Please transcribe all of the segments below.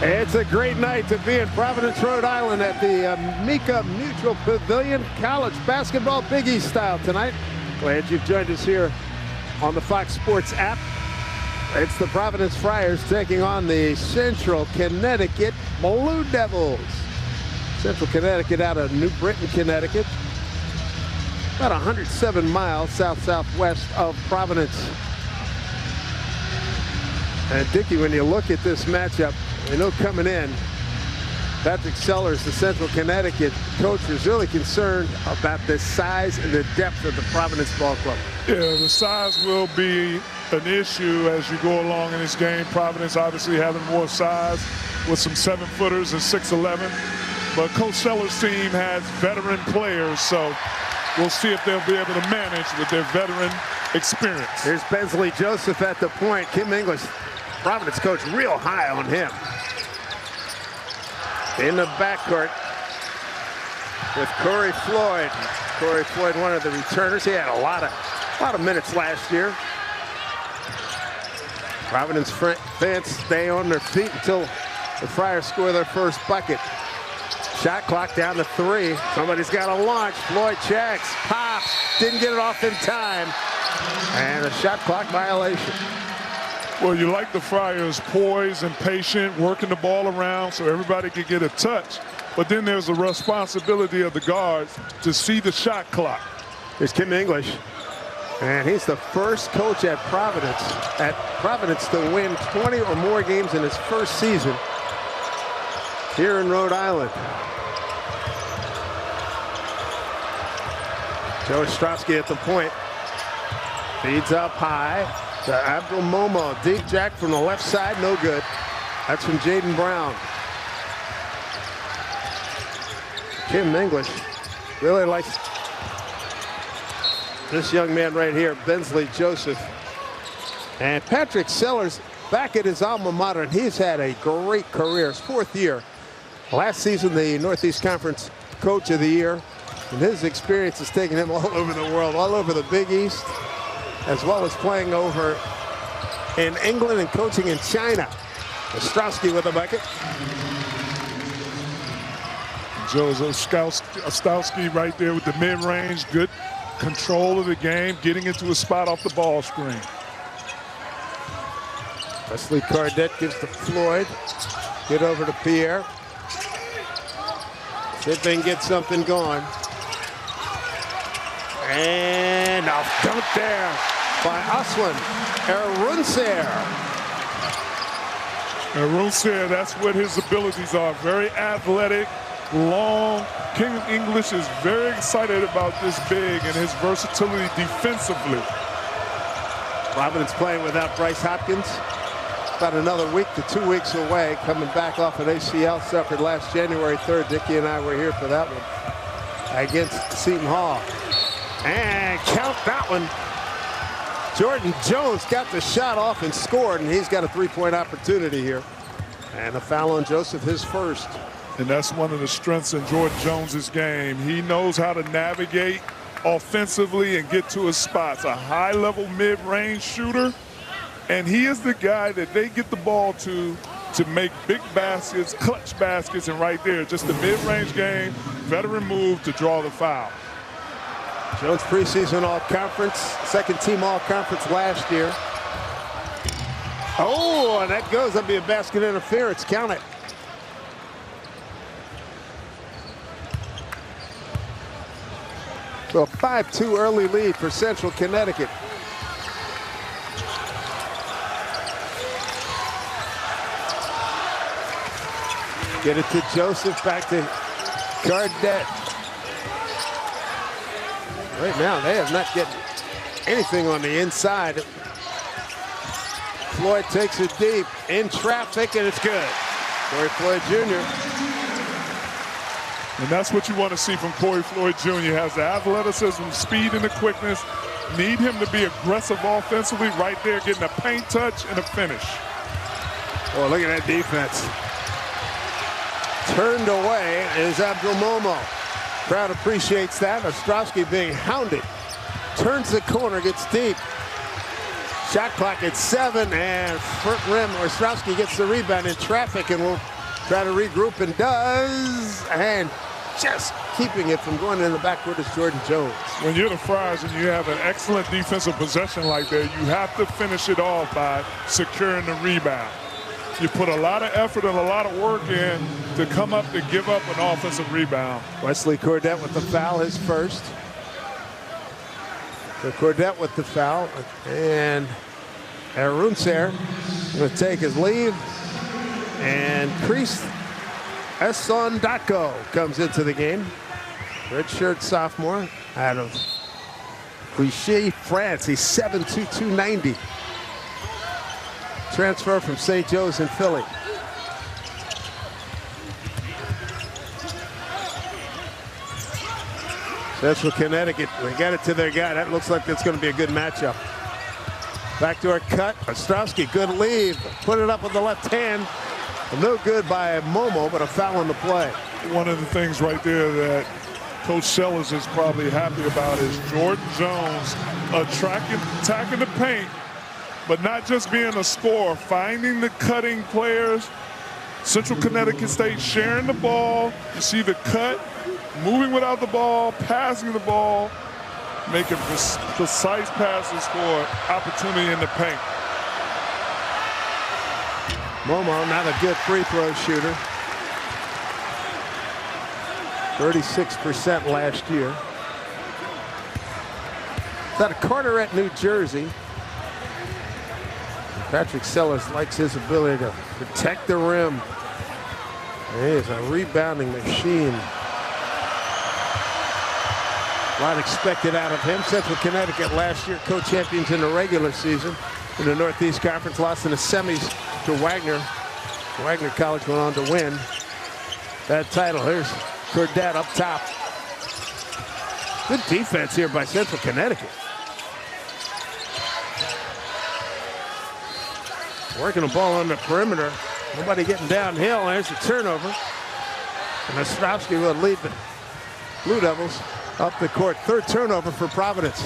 It's a great night to be in Providence, Rhode Island at the Mika Mutual Pavilion. College basketball Big East style tonight. Glad you've joined us here on the Fox Sports app. It's the Providence Friars taking on the Central Connecticut Blue Devils. Central Connecticut out of New Britain, Connecticut. About 107 miles south-southwest of Providence. And Dickie, when you look at this matchup, you know coming in, Patrick Sellers, the Central Connecticut coach, was really concerned about the size and the depth of the Providence ball club. Yeah, the size will be an issue as you go along in this game. Providence obviously having more size with some 7-footers and 6'11". But Coach Sellers' team has veteran players, so we'll see if they'll be able to manage with their veteran experience. Here's Bensley Joseph at the point. Kim English, Providence coach, real high on him. In the backcourt with Corey Floyd. Corey Floyd, one of the returners. He had a lot of minutes last year. Providence fans stay on their feet until the Friars score their first bucket. Shot clock down to 3. Somebody's got to launch. Floyd checks, pops, didn't get it off in time. And a shot clock violation. Well, you like the Friars poised and patient, working the ball around so everybody could get a touch. But then there's the responsibility of the guards to see the shot clock. Here's Kim English. And he's the first coach at Providence to win 20 or more games in his first season here in Rhode Island. Joe Ostrowski at the point. Feeds up high to Abdul Momo. Deep jack from the left side, no good. That's from Jaden Brown. Kim English really likes this young man right here, Bensley Joseph. And Patrick Sellers back at his alma mater, and he's had a great career. His 4th year. Last season, the Northeast Conference Coach of the Year. And his experience has taken him all over the world, all over the Big East, as well as playing over in England and coaching in China. Ostrowski with a bucket. Joe Ostrowski right there with the mid-range, good control of the game, getting into a spot off the ball screen. Wesley Cardette gives to Floyd. Get over to Pierre. See if they can get something going. And a dunk there by Aswan Erunser. Erunser, that's what his abilities are. Very athletic, long. Kim English is very excited about this big and his versatility defensively. Providence playing without Bryce Hopkins. About another week to 2 weeks away, coming back off an ACL suffered last January 3rd. Dickie and I were here for that one against Seton Hall. And count that one. Jordan Jones got the shot off and scored, and he's got a 3-point opportunity here. And a foul on Joseph, his first. And that's one of the strengths in Jordan Jones's game. He knows how to navigate offensively and get to his spots. A high-level mid-range shooter, and he is the guy that they get the ball to make big baskets, clutch baskets, and right there, just the mid-range game, veteran move to draw the foul. Jones preseason all-conference, second-team all-conference last year. Oh, and that goes. That'll be a basket interference. Count it. So a 5-2 early lead for Central Connecticut. Get it to Joseph, back to Cardette. Right now, they have not getting anything on the inside. Floyd takes it deep, in traffic, and it's good. Corey Floyd Jr. And that's what you want to see from Corey Floyd Jr. He has the athleticism, speed, and the quickness. Need him to be aggressive offensively right there, getting a paint touch and a finish. Oh, look at that defense. Turned away is Abdul Momo. Crowd appreciates that. Ostrowski being hounded. Turns the corner, gets deep. Shot clock at 7, and front rim, Ostrowski gets the rebound in traffic and will try to regroup and does. And just keeping it from going in the backcourt is Jordan Jones. When you're the Friars and you have an excellent defensive possession like that, you have to finish it off by securing the rebound. You put a lot of effort and a lot of work in to come up to give up an offensive rebound. Wesley Cordette with the foul, his first. So Cordette with the foul, and Arunser going to take his leave. And Chris Essondako comes into the game. Redshirt sophomore out of Clichy, France. He's 7'2", 290. Transfer from St. Joe's in Philly. Central Connecticut, they got it to their guy. That looks like that's going to be a good matchup. Backdoor cut. Ostrowski, good lead. Put it up with the left hand. No good by Momo, but a foul on the play. One of the things right there that Coach Sellers is probably happy about is Jordan Jones attacking the paint, but not just being a scorer, finding the cutting players. Central Connecticut State sharing the ball. You see the cut, moving without the ball, passing the ball, making precise passes for opportunity in the paint. Momo, not a good free throw shooter. 36% last year. Is that a Carteret, New Jersey? Patrick Sellers likes his ability to protect the rim. He is a rebounding machine. A lot expected out of him. Central Connecticut last year co-champions in the regular season. In the Northeast Conference, lost in the semis to Wagner. Wagner College went on to win that title. Here's Cordette up top. Good defense here by Central Connecticut. Working the ball on the perimeter. Nobody getting downhill. There's a turnover. And Ostrowski will lead the Blue Devils up the court. Third turnover for Providence.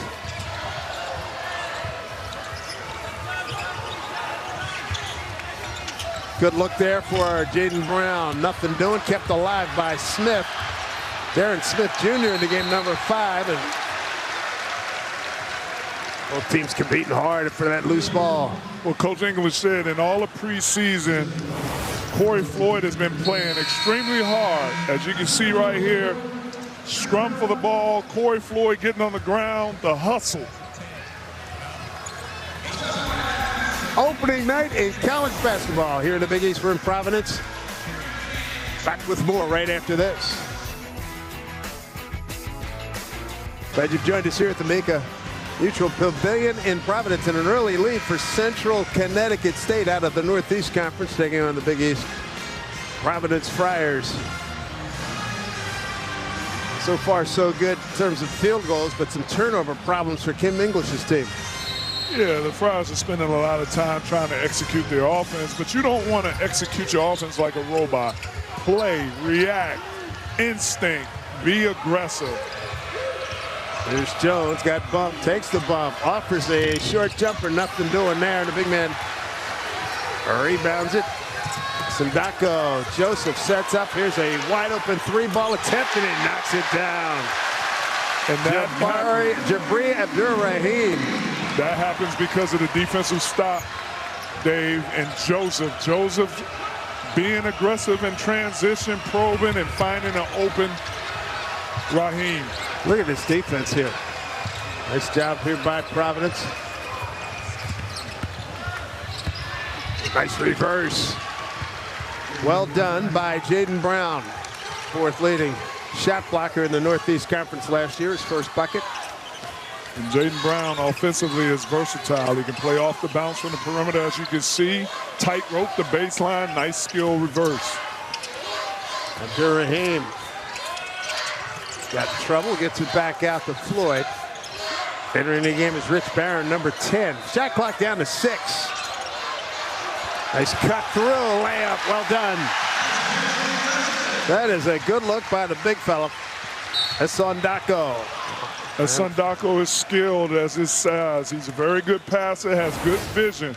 Good look there for Jaden Brown. Nothing doing. Kept alive by Smith. Darren Smith Jr. in the game, number 5. And both teams competing hard for that loose ball. Well, Coach English said in all of preseason, Corey Floyd has been playing extremely hard. As you can see right here, scrum for the ball. Corey Floyd getting on the ground, the hustle. Opening night in college basketball here in the Big East. We're in Providence. Back with more right after this. Glad you've joined us here at the Mika Mutual Pavilion in Providence, in an early lead for Central Connecticut State out of the Northeast Conference, taking on the Big East Providence Friars. So far, so good in terms of field goals, but some turnover problems for Kim English's team. Yeah, the Friars are spending a lot of time trying to execute their offense, but you don't want to execute your offense like a robot. Play, react, instinct, be aggressive. There's Jones, got bumped, takes the bump, offers a short jumper, nothing doing there. The big man rebounds it. Sindako, Joseph sets up. Here's a wide open 3-ball attempt, and he knocks it down. And that Jabri Abdur-Rahim. That happens because of the defensive stop, Dave, and Joseph. Joseph being aggressive in transition, probing, and finding an open Rahim. Look at this defense here. Nice job here by Providence. Nice reverse. Well done by Jaden Brown. 4th leading shot blocker in the Northeast Conference last year, his first bucket. And Jaden Brown offensively is versatile. He can play off the bounce from the perimeter, as you can see. Tightrope the baseline, nice skill reverse. Abdur-Rahim got in trouble, gets it back out to Floyd. Entering the game is Rich Barron, number 10. Shot clock down to 6. Nice cut through, layup, well done. That is a good look by the big fella. Essondako. As Sundako is skilled as his size. He's a very good passer, has good vision.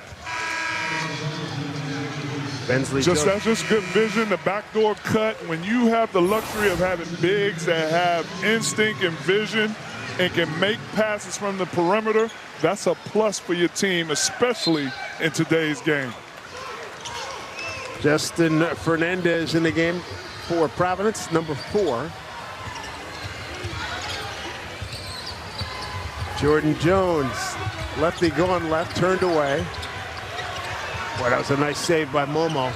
That's just good vision, the backdoor cut. When you have the luxury of having bigs that have instinct and vision and can make passes from the perimeter, that's a plus for your team, especially in today's game. Justin Fernandez in the game for Providence, number 4. Jordan Jones, lefty going left, turned away. Boy, that was a nice save by Momo.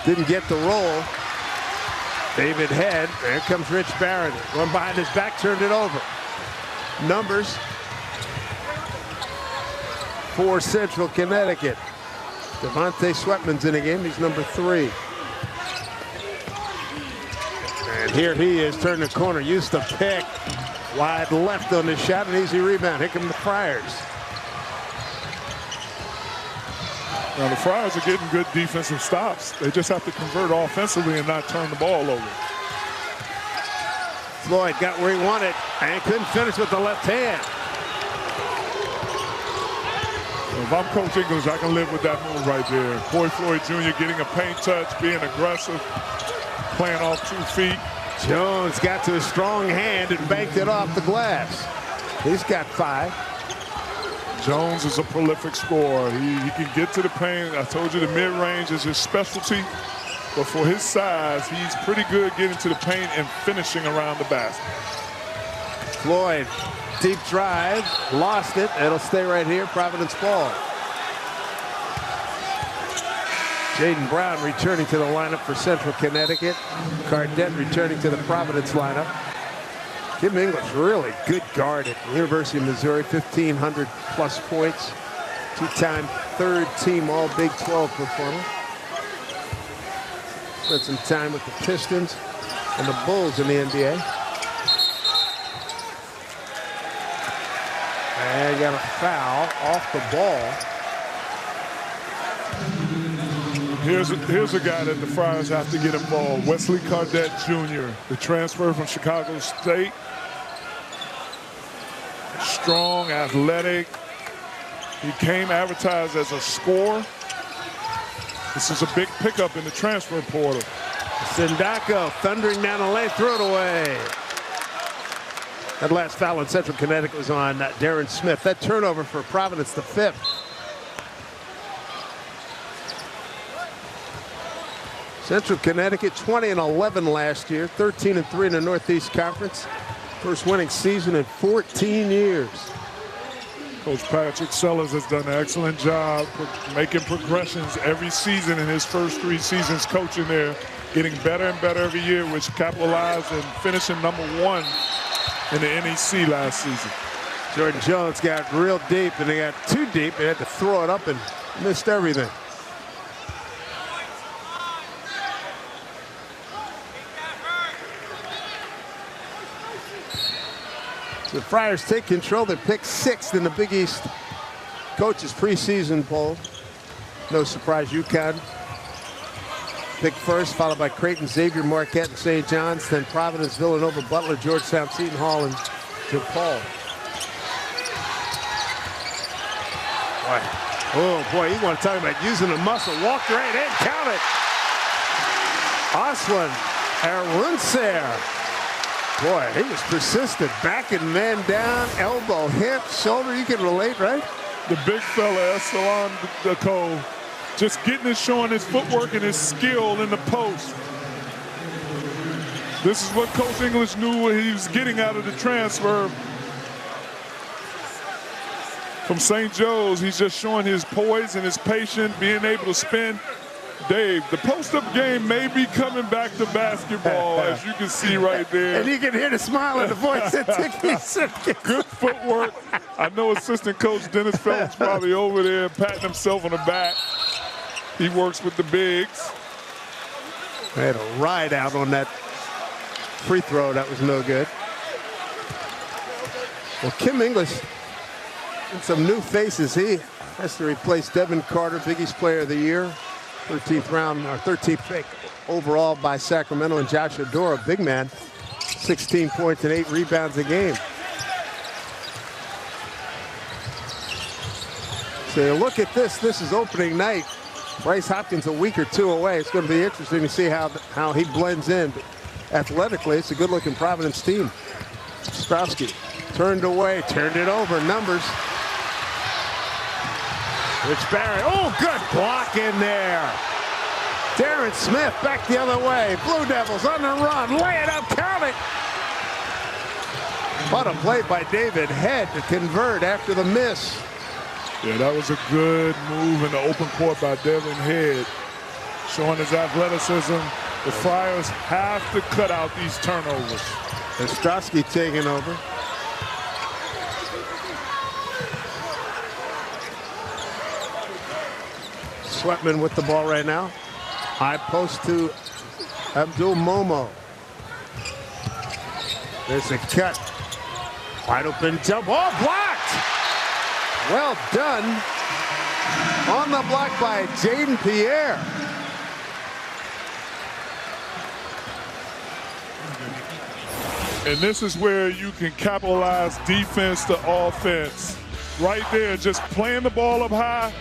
Didn't get the roll. David Head, there comes Rich Barron. One behind his back, turned it over. Numbers for Central Connecticut. Devontae Sweatman's in the game, he's number 3. And here he is, turning the corner, used to pick. Wide left on the shot, an easy rebound. Here come the Friars. Now the Friars are getting good defensive stops. They just have to convert offensively and not turn the ball over. Floyd got where he wanted and couldn't finish with the left hand. If I'm Coach English, I can live with that move right there. Boy Floyd Jr. getting a paint touch, being aggressive, playing off 2 feet. Jones got to his strong hand and banked it off the glass. He's got 5. Jones is a prolific scorer. He can get to the paint. I told you the mid-range is his specialty. But for his size, he's pretty good getting to the paint and finishing around the basket. Floyd, deep drive, lost it. It'll stay right here, Providence ball. Jaden Brown returning to the lineup for Central Connecticut. Cardette returning to the Providence lineup. Kim English, really good guard at the University of Missouri, 1,500 plus points. 2-time third-team All Big 12 performer. Spent some time with the Pistons and the Bulls in the NBA. And got a foul off the ball. Here's a guy that the Friars have to get involved. Wesley Cardette Jr., the transfer from Chicago State. Strong, athletic. He came advertised as a scorer. This is a big pickup in the transfer portal. Sindako thundering down the lane, threw it away. That last foul in Central Connecticut was on Darren Smith. That turnover for Providence, the 5th. Central Connecticut 20-11 last year, 13-3 in the Northeast Conference. First winning season in 14 years. Coach Patrick Sellers has done an excellent job making progressions every season in his first 3 seasons coaching there, getting better and better every year, which capitalized and finishing number 1 in the NEC last season. Jordan Jones got real deep, and they got too deep. They had to throw it up and missed everything. The Friars take control. They picked 6th in the Big East coaches preseason poll. No surprise, UConn picked first, followed by Creighton, Xavier, Marquette, and St. John's. Then Providence, Villanova, Butler, Georgetown, Seton Hall, and DePaul. Boy. Oh, boy, you want to talk about using the muscle. Walked right in, count it. Oswin Arunser. Boy, he was persistent. Backing man down, elbow, hip, shoulder. You can relate, right? The big fella, Esteban Deco, just showing his footwork and his skill in the post. This is what Coach English knew what he was getting out of the transfer from St. Joe's. He's just showing his poise and his patience, being able to spin. Dave, the post-up game may be coming back to basketball, as you can see right there. And you can hear the smile in the voice. Good footwork. I know assistant coach Dennis Phelps probably over there patting himself on the back. He works with the bigs. They had a ride out on that free throw. That was no good. Well, Kim English and some new faces. He has to replace Devin Carter, Big East Player of the Year. 13th round, or 13th pick overall by Sacramento, and Josh Adora, big man, 16 points and 8 rebounds a game. So you look at this. This is opening night. Bryce Hopkins a week or two away. It's going to be interesting to see how he blends in. But athletically, it's a good-looking Providence team. Ostrowski turned away, turned it over. Numbers. Rich Barry. Oh, good block in there. Darren Smith back the other way. Blue Devils on the run. Lay it up, count it. What a play by David Head to convert after the miss. Yeah, that was a good move in the open court by Devin Head, showing his athleticism. The Friars have to cut out these turnovers. Ostrowski taking over. Sweatman with the ball right now. High post to Abdul Momo. There's a cut. Wide open jump. Oh, blocked! Well done. On the block by Jaden Pierre. And this is where you can capitalize defense to offense. Right there, just playing the ball up high.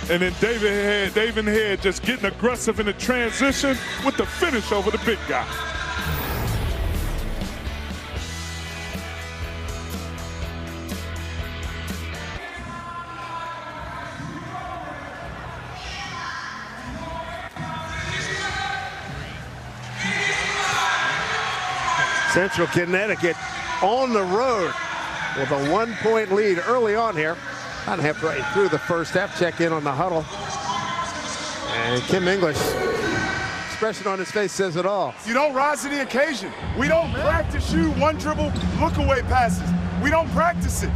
And then David Head just getting aggressive in the transition with the finish over the big guy. Central Connecticut on the road with a 1-point lead early on here. About halfway through the first half. Check in on the huddle. And Kim English, expression on his face says it all. You don't rise to the occasion. We don't practice shoot one dribble, look away passes. We don't practice it.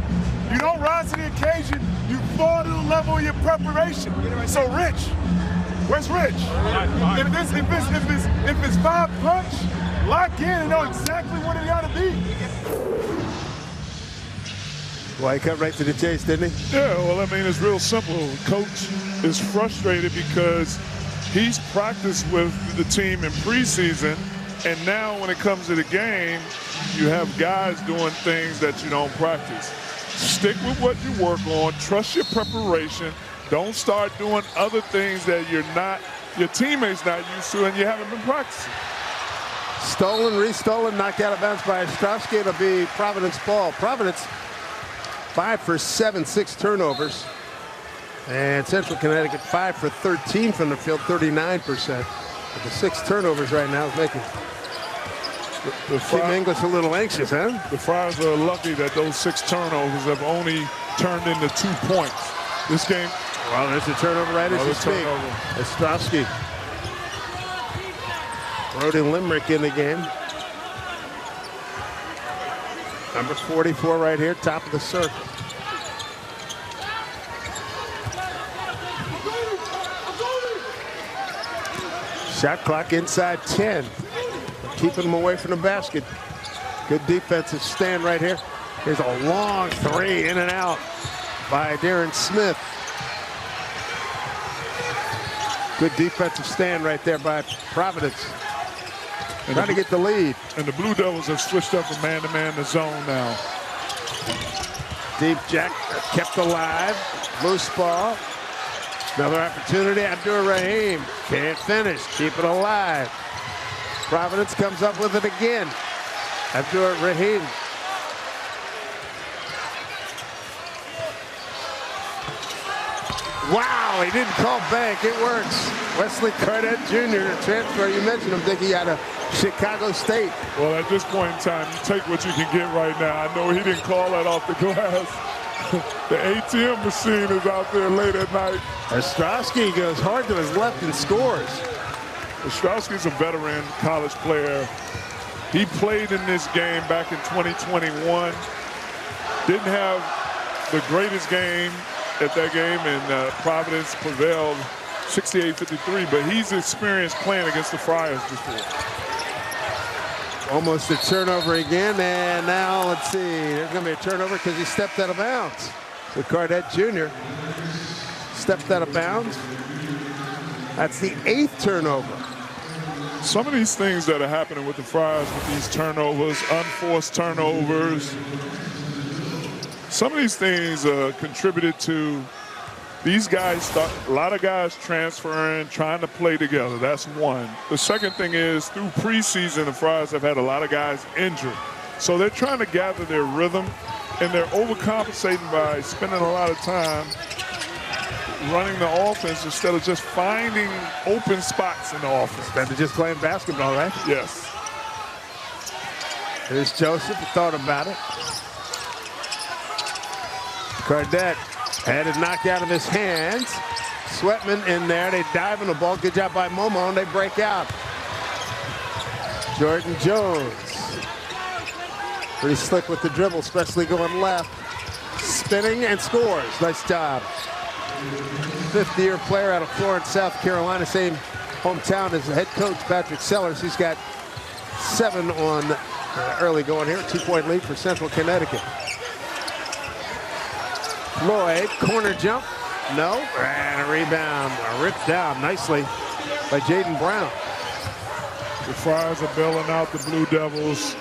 You don't rise to the occasion. You fall to the level of your preparation. So Rich, where's Rich? If it's 5 punch, lock in and know exactly what it gotta be. Well, he cut right to the chase, didn't he? Yeah, well, I mean, it's real simple. Coach is frustrated because he's practiced with the team in preseason, and now when it comes to the game, you have guys doing things that you don't practice. Stick with what you work on. Trust your preparation. Don't start doing other things that your teammates not used to and you haven't been practicing. Stolen, restolen, knocked out of bounds by Ostrowski. It'll be Providence ball. Providence 5 for 7, 6 turnovers. And Central Connecticut 5 for 13 from the field, 39%. But the 6 turnovers right now is making Kim English a little anxious, huh? The Friars are lucky that those 6 turnovers have only turned into 2 points. This game. Well, there's a turnover right as you speak. Ostrowski. Brody Limerick in the game. Number 44 right here, top of the circle. Shot clock inside 10. Keeping them away from the basket. Good defensive stand right here. Here's a long 3 in and out by Darren Smith. Good defensive stand right there by Providence. Trying to get the lead. And the Blue Devils have switched up from man-to-man to zone now. Deep Jack kept alive. Loose ball. Another opportunity. Abdur-Rahim can't finish. Keep it alive. Providence comes up with it again. Abdur-Rahim. Wow, he didn't call bank. It works. Wesley Cardette Jr., the transfer. You mentioned him, Dickie, out of Chicago State. Well, at this point in time, you take what you can get right now. I know he didn't call that off the glass. The ATM machine is out there late at night. Ostrowski goes hard to his left and scores. Ostrowski's a veteran college player. He played in this game back in 2021. Didn't have the greatest game at that game, and Providence prevailed 68-53, but he's experienced playing against the Friars before. Almost a turnover again, and now let's see. There's going to be a turnover because he stepped out of bounds. So Cardette Jr. stepped out of bounds. That's the 8th turnover. Some of these things that are happening with the Friars with these turnovers, unforced turnovers, some of these things contributed to these guys, a lot of guys transferring, trying to play together. That's one. The second thing is through preseason, the Friars have had a lot of guys injured. So they're trying to gather their rhythm, and they're overcompensating by spending a lot of time running the offense instead of just finding open spots in the offense. Instead of just playing basketball, right? Yes. Here's Joseph, thought about it. Cardette had it knocked out of his hands. Sweatman in there, they dive in the ball. Good job by Momo, and they break out. Jordan Jones. Pretty slick with the dribble, especially going left. Spinning and scores. Nice job. Fifth-year player out of Florence, South Carolina, same hometown as the head coach, Patrick Sellers. He's got 7 on early going here. 2-point lead for Central Connecticut. Floyd, corner jump. No. And a rebound. Ripped down nicely by Jaden Brown. The Friars are bailing out the Blue Devils,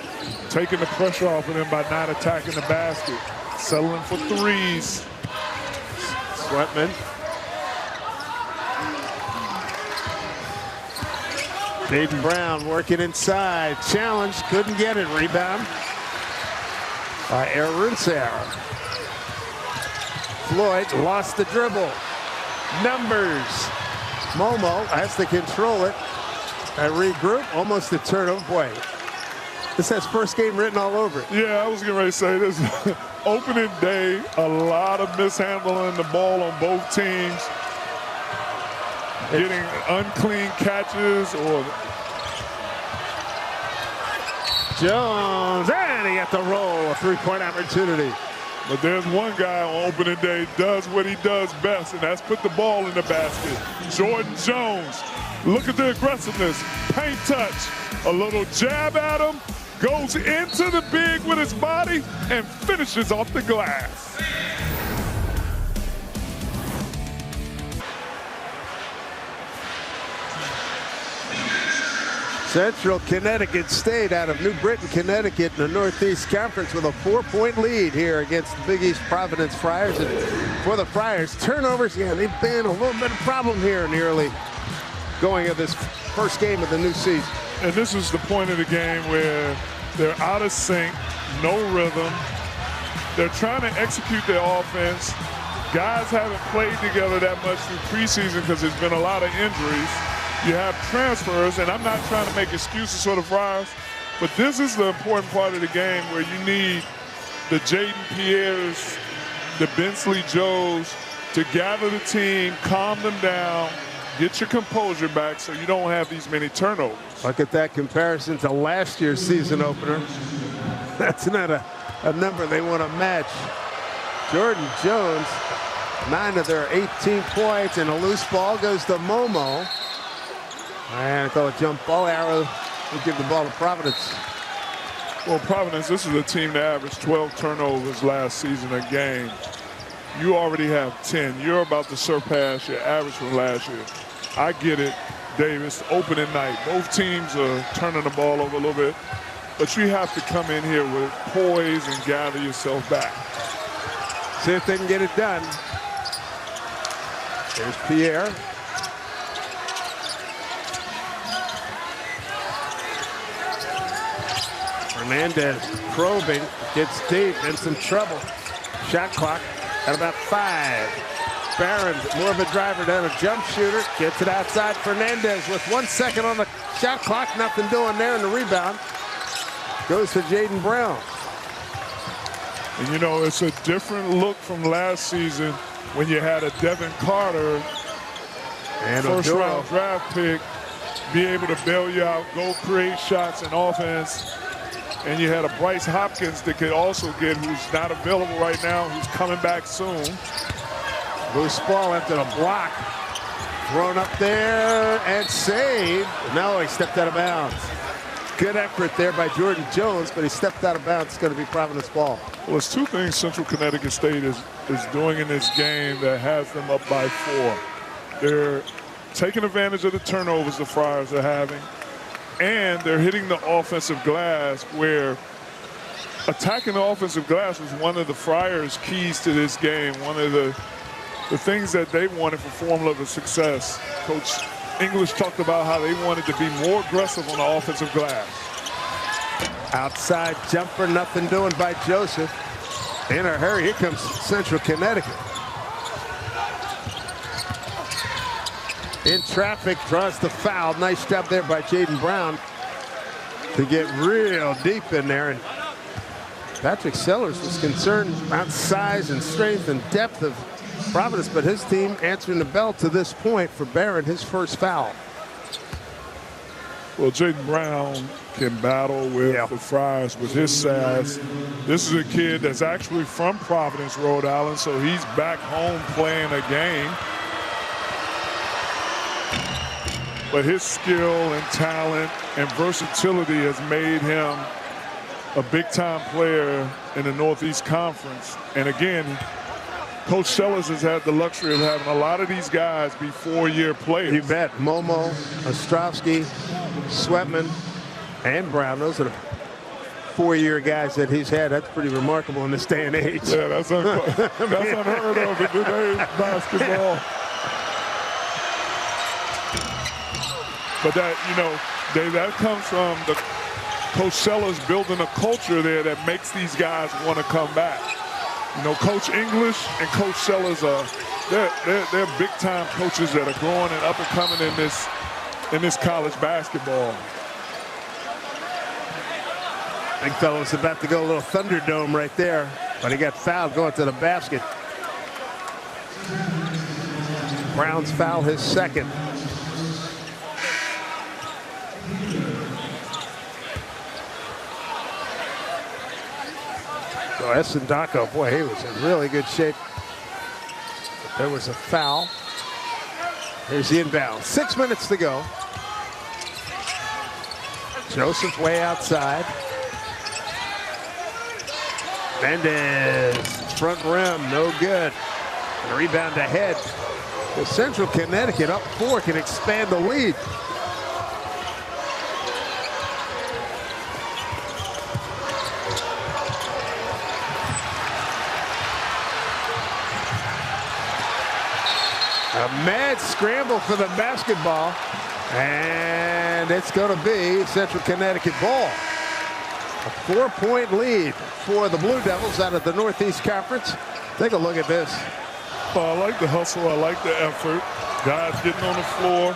taking the pressure off of them by not attacking the basket. Settling for threes. Sweatman. Jaden Brown working inside. Challenge. Couldn't get it. Rebound by Aruncer. Floyd lost the dribble. Numbers. Momo has to control it. A regroup. Almost a turnover. Boy, this has first game written all over it. Yeah, I was getting ready to say this. Opening day, a lot of mishandling the ball on both teams. Getting unclean catches or... Jones, and he got the roll. A three-point opportunity. But there's one guy on opening day does what he does best, and that's put the ball in the basket. Jordan Jones. Look at the aggressiveness. Paint touch. A little jab at him. Goes into the big with his body and finishes off the glass. Central Connecticut State out of New Britain, Connecticut in the Northeast Conference with a 4-point lead here against the Big East Providence Friars. And for the Friars, turnovers, yeah, they've been a little bit of a problem here in the early going of this first game of the new season. And this is the point of the game where they're out of sync, no rhythm. They're trying to execute their offense. Guys haven't played together that much through preseason because there's been a lot of injuries. You have transfers, and I'm not trying to make excuses for the Friars, but this is the important part of the game where you need the Jaden Pierres, the Bensley Joes to gather the team, calm them down, get your composure back so you don't have these many turnovers. Look at that comparison to last year's season opener. That's not a number they want to match. Jordan Jones, 9 of their 18 points, and a loose ball goes to Momo. And I call a jump ball. Arrow will give the ball to Providence. Well, Providence, this is a team that averaged 12 turnovers last season a game. You already have 10. You're about to surpass your average from last year. I get it, Davis. Opening night. Both teams are turning the ball over a little bit. But you have to come in here with poise and gather yourself back. See if they can get it done. There's Pierre. Hernandez probing, gets deep, in some trouble. Shot clock at about 5. Barron, more of a driver than a jump shooter, gets it outside. Fernandez with 1 second on the shot clock, nothing doing there in the rebound. Goes to Jaden Brown. And you know, it's a different look from last season when you had a Devin Carter, and first-round draft pick, be able to bail you out, go create shots and offense. And you had a Bryce Hopkins that could also get, who's not available right now, who's coming back soon. Loose ball after the block. Thrown up there and saved. No, he stepped out of bounds. Good effort there by Jordan Jones, but he stepped out of bounds. It's going to be Providence ball. Well, there's 2 things Central Connecticut State is doing in this game that has them up by 4. They're taking advantage of the turnovers the Friars are having. and they're hitting the offensive glass, where attacking the offensive glass was one of the Friars' keys to this game, one of the things that they wanted for formula of success. Coach English talked about how they wanted to be more aggressive on the offensive glass. Outside jumper, nothing doing by Joseph. In a hurry, here comes Central Connecticut. In traffic, draws the foul. Nice job there by Jaden Brown to get real deep in there. And Patrick Sellers was concerned about size and strength and depth of Providence, but his team answering the bell to this point for Barron, his first foul. Well, Jaden Brown can battle with the Friars with his size. This is a kid that's actually from Providence, Rhode Island, so he's back home playing a game. But his skill and talent and versatility has made him a big-time player in the Northeast Conference. And again, Coach Sellers has had the luxury of having a lot of these guys be four-year players. You bet. Momo, Ostrovsky, Sweatman, and Brown. Those are the four-year guys that he's had. That's pretty remarkable in this day and age. Yeah, that's unheard of in today's basketball. But that, you know, that comes from the Coach Sellers building a culture there that makes these guys want to come back. You know, Coach English and Coach Sellers they're big-time coaches that are growing and up and coming in this college basketball. Big fellow was about to go a little Thunderdome right there, but he got fouled going to the basket. Brown's foul, his second. So Essendako, boy, he was in really good shape. But there was a foul. Here's the inbound. 6 minutes to go. Joseph way outside. Mendez, front rim, no good. And a rebound ahead. The Central Connecticut up 4 can expand the lead. A mad scramble for the basketball, and it's going to be Central Connecticut ball. A 4-point lead for the Blue Devils out of the Northeast Conference. Take a look at this. Well, I like the hustle. I like the effort. Guys getting on the floor.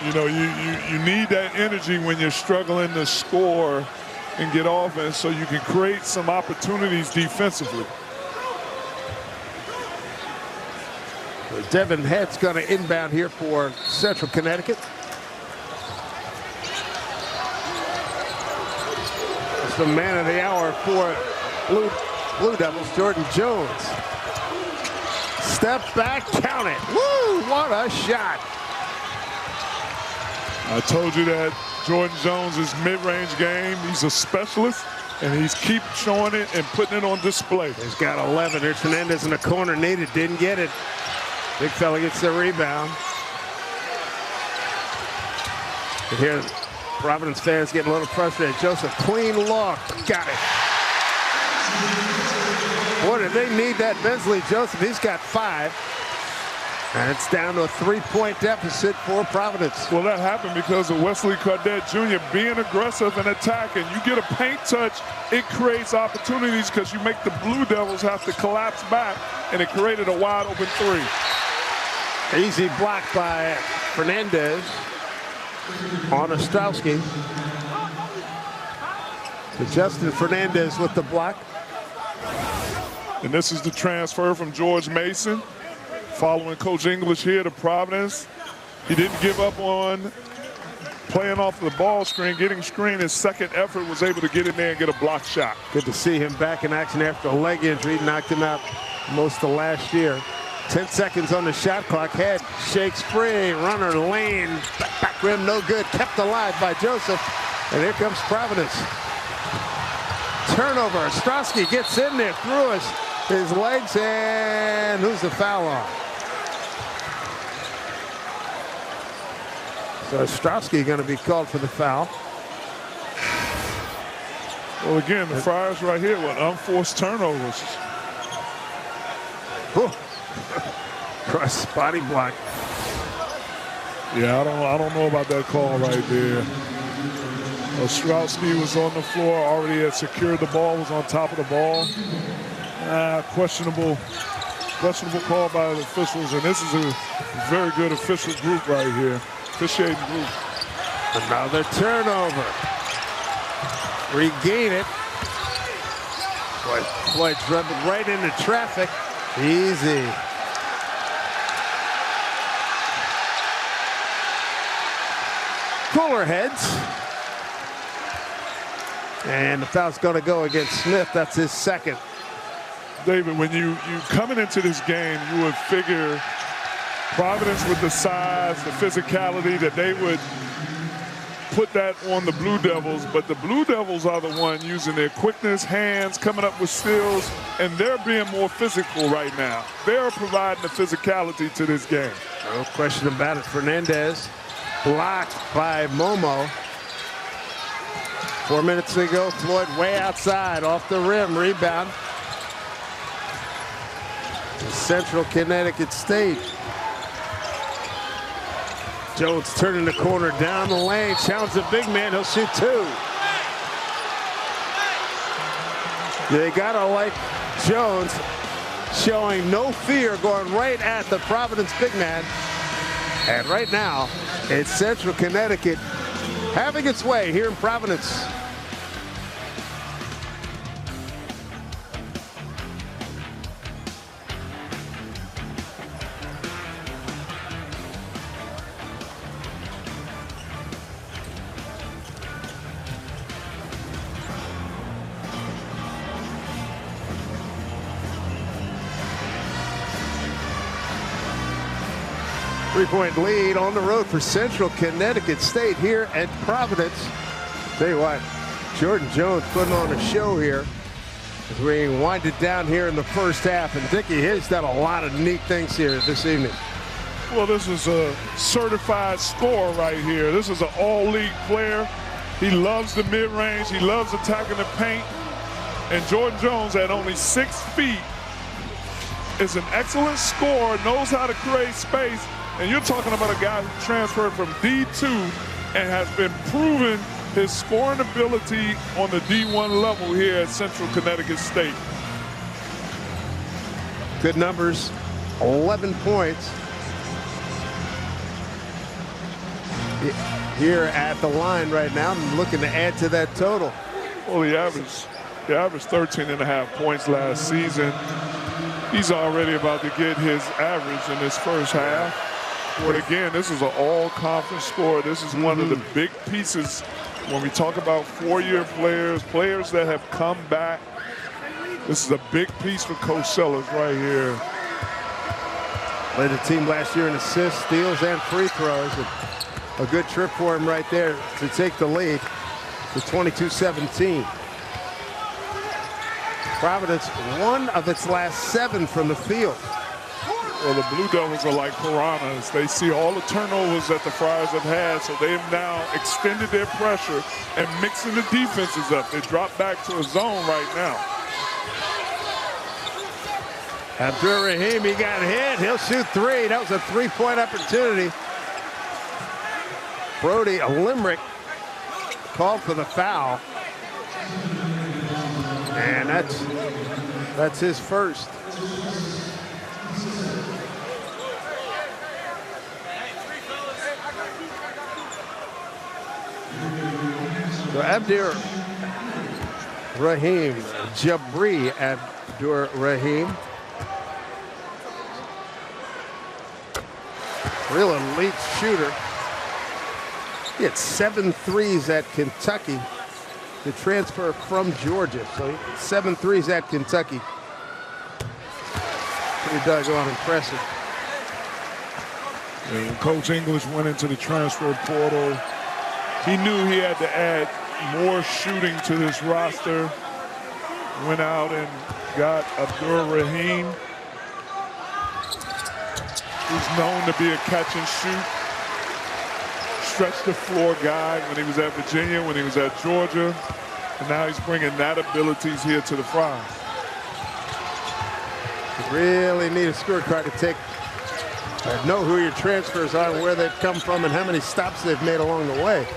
You know, you need that energy when you're struggling to score and get offense so you can create some opportunities defensively. Devin Head's going to inbound here for Central Connecticut. It's the man of the hour for Blue Devils, Jordan Jones. Step back, count it. Woo, what a shot. I told you that Jordan Jones' mid-range game, he's a specialist, and he's keep showing it and putting it on display. He's got 11. There's Fernandez in the corner, needed, didn't get it. Big fella gets the rebound. And here, Providence fans getting a little frustrated. Joseph, clean look, got it. Boy, did they need that Bensley Joseph. He's got 5. And it's down to a 3-point deficit for Providence. Well, that happened because of Wesley Cadet Jr. being aggressive and attacking. You get a paint touch, it creates opportunities because you make the Blue Devils have to collapse back, and it created a wide open 3. Easy block by Fernandez on Ostrowski. So Justin Fernandez with the block. And this is the transfer from George Mason. Following Coach English here to Providence. He didn't give up on playing off the ball screen, getting screen. His second effort was able to get in there and get a block shot. Good to see him back in action after a leg injury. Knocked him out most of last year. 10 seconds on the shot clock. Head shakes free. Runner lane. Back rim no good. Kept alive by Joseph. And here comes Providence. Turnover. Ostrowski gets in there through his legs. And who's the foul on? So Ostrowski going to be called for the foul. Well, again, the Friars right here with unforced turnovers. Cross body block. Yeah, I don't know about that call right there. Ostrowski was on the floor, already had secured the ball, was on top of the ball. Questionable call by the officials, and this is a very good official group right here, officiating group. Another turnover. Regain it. Floyd dribbling right into traffic. Easy. Cooler heads. And the foul's going to go against Smith. That's his second. David, when you coming into this game, you would figure Providence with the size, the physicality, that they would put that on the Blue Devils, but the Blue Devils are the one using their quickness, hands, coming up with steals, and they're being more physical right now. They're providing the physicality to this game. No question about it. Fernandez blocked by Momo. 4 minutes ago, Floyd way outside, off the rim, rebound. Central Connecticut State. Jones turning the corner down the lane, challenge the big man, he'll shoot two. They gotta like Jones showing no fear, going right at the Providence big man. And right now, it's Central Connecticut having its way here in Providence. Three-point lead on the road for Central Connecticut State here at Providence. Tell you what, Jordan Jones putting on a show here as we wind it down here in the first half. And Dickie, he's done a lot of neat things here this evening. Well, this is a certified scorer right here. This is an all-league player. He loves the mid-range. He loves attacking the paint. And Jordan Jones, at only 6 feet, is an excellent scorer, knows how to create space. And you're talking about a guy who transferred from D2 and has been proven his scoring ability on the D1 level here at Central Connecticut State. Good numbers, 11 points. Here at the line right now, I'm looking to add to that total. Well, he averaged 13.5 points last season. He's already about to get his average in this first half. But again, this is an all-conference score. This is one of the big pieces when we talk about four-year players, players that have come back. This is a big piece for Coach Sellers right here. Led the team last year in assists, steals, and free throws. A good trip for him right there to take the lead to 22-17. Providence, one of its last 7 from the field. Well, the Blue Devils are like piranhas. They see all the turnovers that the Friars have had, so they have now extended their pressure and mixing the defenses up. They drop back to a zone right now. Abdur Rahim, he got hit. He'll shoot 3. That was a 3-point opportunity. Brody Limerick called for the foul. And that's his first. So Abdur Rahim, Jabri Abdur Rahim. Real elite shooter. He had 7 threes at Kentucky. The transfer from Georgia. So 7 threes at Kentucky. Pretty doggone impressive. And when Coach English went into the transfer portal, he knew he had to add more shooting to this roster. Went out and got Abdur Rahim, who's known to be a catch and shoot stretch the floor guy when he was at Virginia, when he was at Georgia, and now he's bringing that abilities here to the Friars. You really need a scorecard to take, know who your transfers are, where they've come from, and how many stops they've made along the way.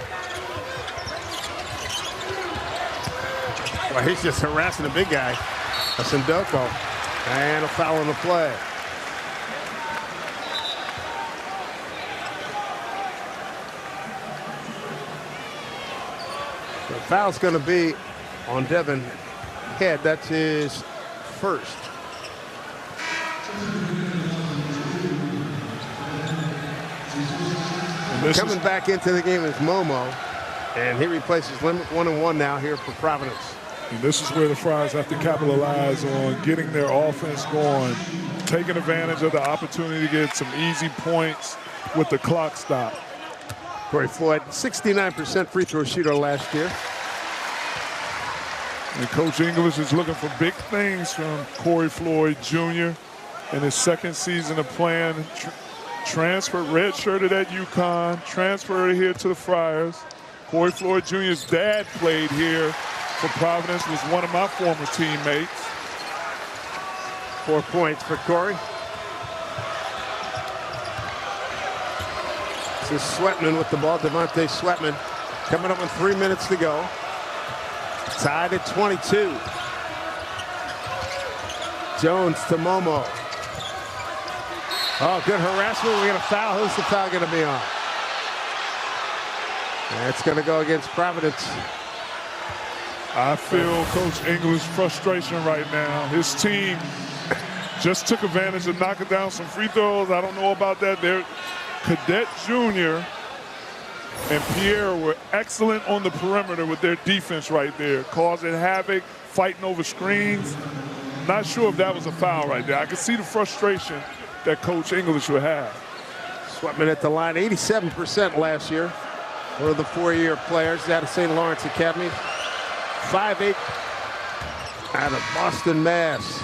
Well, he's just harassing the big guy, Sindoko, and a foul on the play. The foul's going to be on Devin Head. That's his first. Coming back into the game is Momo, and he replaces Limerick 1-1 now here for Providence. And this is where the Friars have to capitalize on getting their offense going, taking advantage of the opportunity to get some easy points with the clock stop. Corey Floyd, 69% free throw shooter last year. And Coach English is looking for big things from Corey Floyd Jr. in his second season of playing. Transferred, redshirted at UConn, transferred here to the Friars. Corey Floyd Jr.'s dad played here for Providence, was one of my former teammates. 4 points for Corey. This is Sweatman with the ball. Devontae Sweatman coming up with 3 minutes to go. Tied at 22. Jones to Momo. Oh, good harassment. We're going to foul. Who's the foul going to be on? That's going to go against Providence. I feel Coach English frustration right now. His team just took advantage of knocking down some free throws. I don't know about that. They're Cadet Jr. and Pierre were excellent on the perimeter with their defense right there, causing havoc, fighting over screens. Not sure if that was a foul right there. I could see the frustration that Coach English would have. Sweatman at the line, 87% last year. One of the four-year players out of St. Lawrence Academy. 5'8", out of Boston, Mass.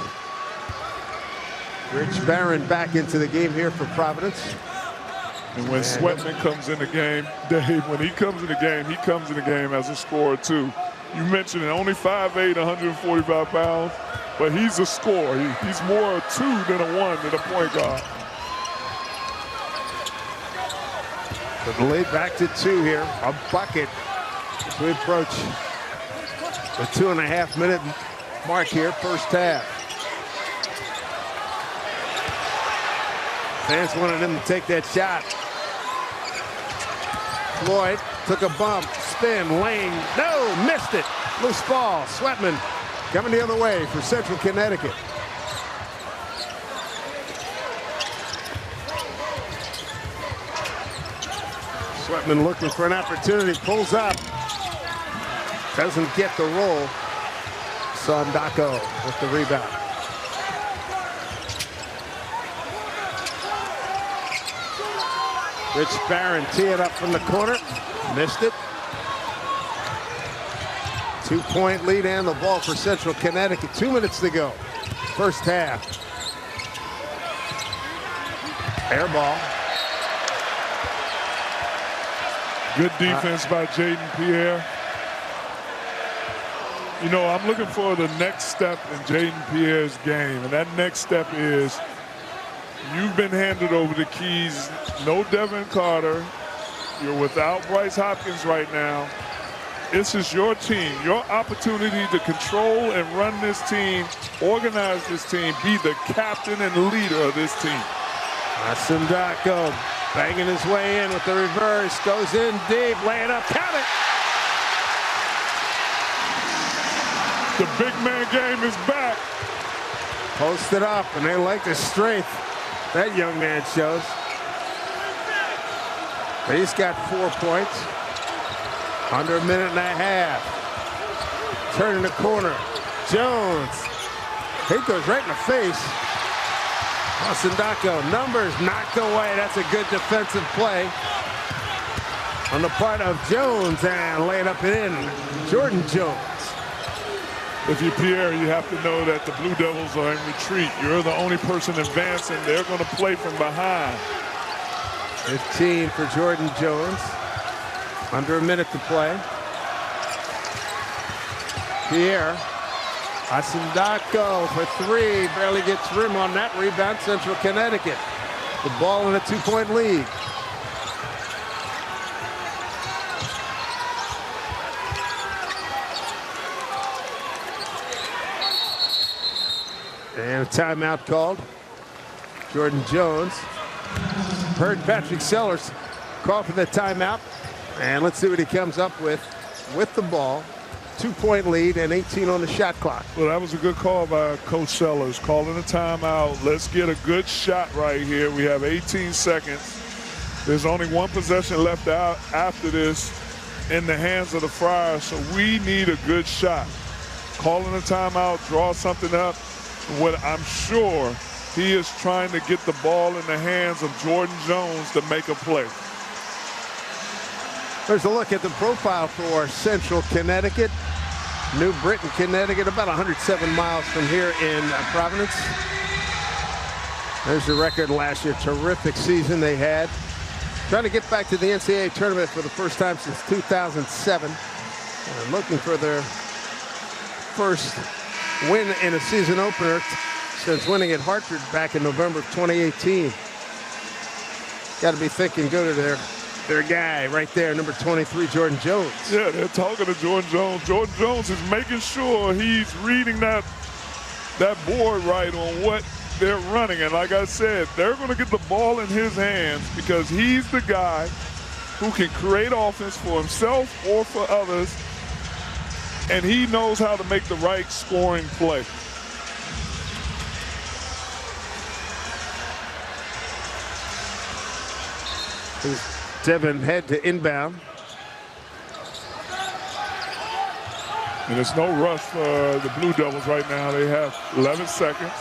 Rich Barron back into the game here for Providence. And when Sweatman comes in the game, Dave, when he comes in the game as a scorer too. You mentioned it, only 5'8", 145 pounds, but he's a scorer. He's more a 2 than a 1 than a point guard. The lead back to 2 here, a bucket as we approach the 2.5-minute mark here, first half. Fans wanted him to take that shot. Floyd took a bump, spin, lane, no, missed it. Loose ball, Sweatman coming the other way for Central Connecticut. Sweatman looking for an opportunity, pulls up. Doesn't get the roll. Sondako with the rebound. Rich Barron tee it up from the corner. Missed it. 2-point lead and the ball for Central Connecticut. 2 minutes to go. First half. Air ball. Good defense by Jaden Pierre. You know, I'm looking for the next step in Jaden Pierre's game, and that next step is you've been handed over the keys. No Devin Carter. You're without Bryce Hopkins right now. This is your team, your opportunity to control and run this team, organize this team, be the captain and leader of this team. Sondako banging his way in with the reverse, goes in deep, laying up, count it. The big man game is back. Posted up, and they like the strength that young man shows. He's got 4 points. Under a minute and a half. Turning the corner. Jones. He goes right in the face. Sondako, numbers knocked away. That's a good defensive play on the part of Jones, and laying up and in. Jordan Jones. If you're Pierre, you have to know that the Blue Devils are in retreat. You're the only person advancing. They're going to play from behind. 15 for Jordan Jones. Under a minute to play. Pierre. Asindako for three. Barely gets rim on that rebound. Central Connecticut. The ball in a 2-point lead. And a timeout called. Jordan Jones heard Patrick Sellers call for the timeout. And let's see what he comes up with the ball. 2-point lead and 18 on the shot clock. Well, that was a good call by Coach Sellers, calling a timeout. Let's get a good shot right here. We have 18 seconds. There's only one possession left out after this in the hands of the Friars, so we need a good shot. Calling a timeout, draw something up. What I'm sure he is trying to get the ball in the hands of Jordan Jones to make a play. There's a look at the profile for Central Connecticut. New Britain, Connecticut, about 107 miles from here in Providence. There's the record last year. Terrific season they had. Trying to get back to the NCAA tournament for the first time since 2007. And looking for their first win in a season opener since winning at Hartford back in November of 2018. Got to be thinking go to their guy right there, number 23, Jordan Jones. Yeah, they're talking to Jordan Jones. Jordan Jones is making sure he's reading that board right on what they're running. And like I said, they're going to get the ball in his hands because he's the guy who can create offense for himself or for others. And he knows how to make the right scoring play. Devin head to inbound. And there's no rush for the Blue Devils right now. They have 11 seconds.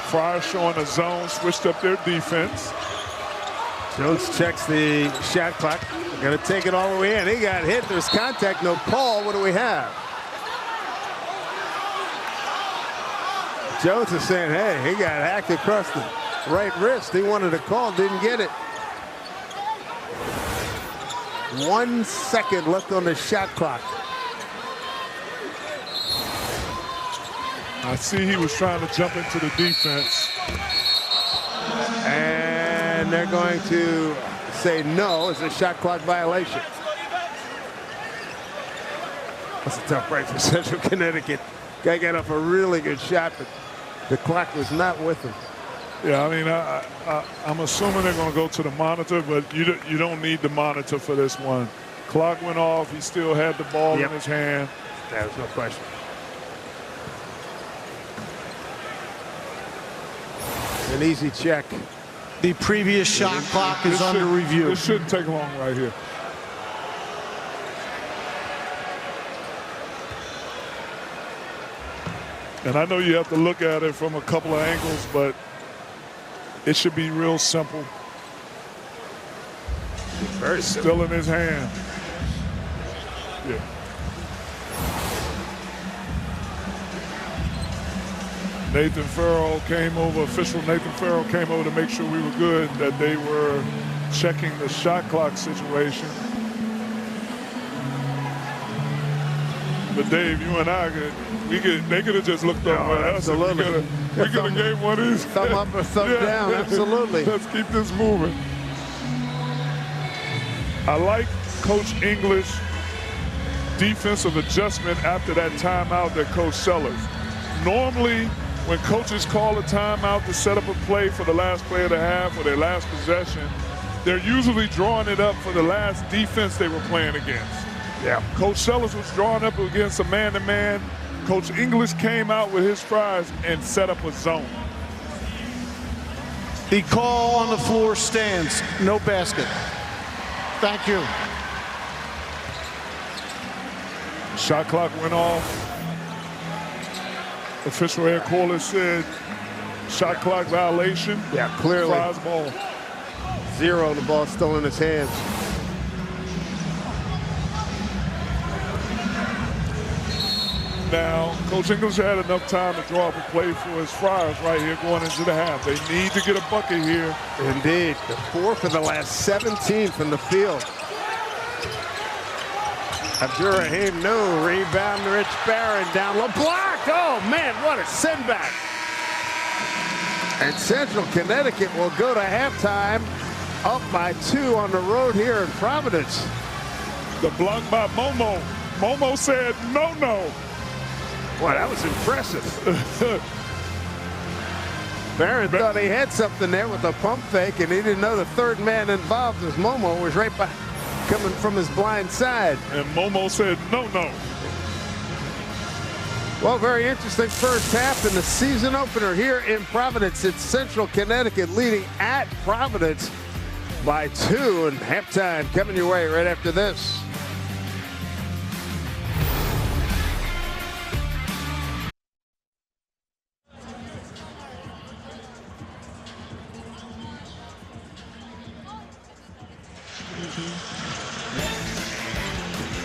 Friars showing a zone, switched up their defense. Jones checks the shot clock. They're going to take it all the way in. He got hit. There's contact, no call. What do we have? Jones is saying, hey, he got hacked across the right wrist. He wanted a call, didn't get it. 1 second left on the shot clock. I see he was trying to jump into the defense. And they're going to say no. It's a shot clock violation. That's a tough break for Central Connecticut. Guy got off a really good shot, but the clock was not with him. Yeah, I mean, I'm assuming they're going to go to the monitor, but you don't need the monitor for this one. Clock went off. He still had the ball in his hand. There's no question. An easy check. The previous shot clock is under review. This shouldn't take long right here. And I know you have to look at it from a couple of angles, but it should be real simple. Very simple. Still in his hand. Yeah. Nathan Farrell came over, official Nathan Farrell came over to make sure we were good, that they were checking the shot clock situation. But Dave, you and I they could have just looked up at us. Absolutely. We could have gave one of these. Thumb up or thumb down, absolutely. Let's keep this moving. I like Coach English defensive adjustment after that timeout that Coach Sellers. Normally, when coaches call a timeout to set up a play for the last play of the half or their last possession, they're usually drawing it up for the last defense they were playing against. Yeah. Coach Sellers was drawing up against a man-to-man. Coach English came out with his Friars and set up a zone. The call on the floor stands. No basket. Thank you. Shot clock went off. Official Ed Corliss said shot clock violation. Yeah, clearly. Friars ball. 0, the ball still in his hands. Now, Coach English had enough time to draw up a play for his Friars right here going into the half. They need to get a bucket here. Indeed. The 4 for the last 17 from the field. Abdurrahim, no. Rebound, Rich Barron down low. Blocked! Oh, man, what a send back. And Central Connecticut will go to halftime up by 2 on the road here in Providence. The block by Momo. Momo said, no. Boy, that was impressive. Barron thought he had something there with a pump fake, and he didn't know the third man involved as Momo was right by, coming from his blind side. And Momo said, no. Well, very interesting first half in the season opener here in Providence. It's Central Connecticut leading at Providence by 2, and halftime coming your way right after this.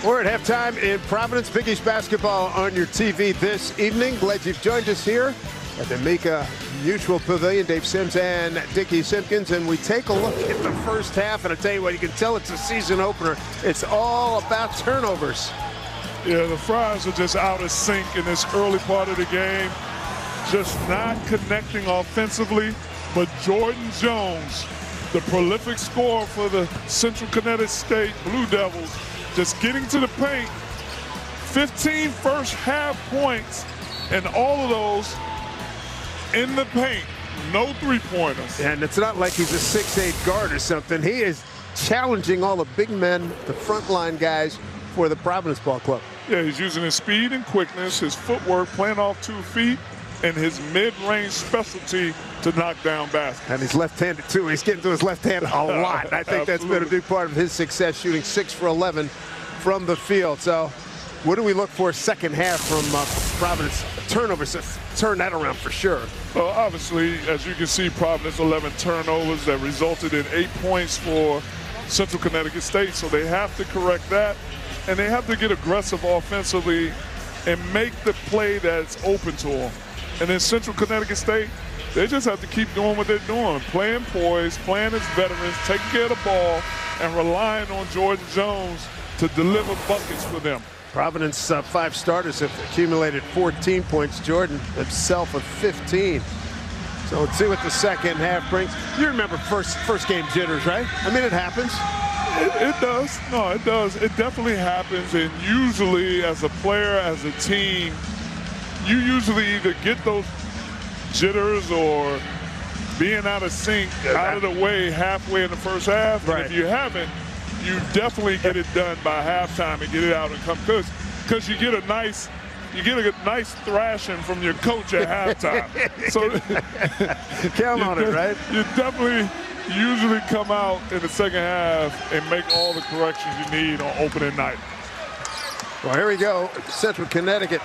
We're at halftime in Providence. Big East basketball on your TV this evening. Glad you've joined us here at the Mika Mutual Pavilion. Dave Sims and Dickie Simpkins. And we take a look at the first half. And I tell you what, you can tell it's a season opener. It's all about turnovers. Yeah, the Friars are just out of sync in this early part of the game. Just not connecting offensively. But Jordan Jones, the prolific scorer for the Central Connecticut State Blue Devils, just getting to the paint. 15 first half points, and all of those in the paint. No three-pointers. And it's not like he's a 6'8" guard or something. He is challenging all the big men, the frontline guys for the Providence Ball Club. Yeah, he's using his speed and quickness, his footwork, playing off 2 feet, and his mid-range specialty to knock down baskets. And he's left-handed, too. He's getting to his left hand a lot. I think that's been a big part of his success, shooting 6 for 11 from the field. So what do we look for second half from Providence? Turnovers to turn that around for sure. Well, obviously, as you can see, Providence 11 turnovers that resulted in 8 points for Central Connecticut State. So they have to correct that, and they have to get aggressive offensively and make the play that's open to them. And then Central Connecticut State, they just have to keep doing what they're doing, playing poise, playing as veterans, taking care of the ball, and relying on Jordan Jones to deliver buckets for them. Providence 5 starters have accumulated 14 points. Jordan himself with 15. So let's see what the second half brings. You remember first game jitters, right? I mean, it happens. It does. No, it does. It definitely happens. And usually, as a player, as a team, you usually either get those jitters or being out of sync out of the way halfway in the first half. Right. And if you haven't, you definitely get it done by halftime and get it out and come because you get a nice thrashing from your coach at halftime. So count on it, right? You definitely usually come out in the second half and make all the corrections you need on opening night. Well, here we go. Central Connecticut.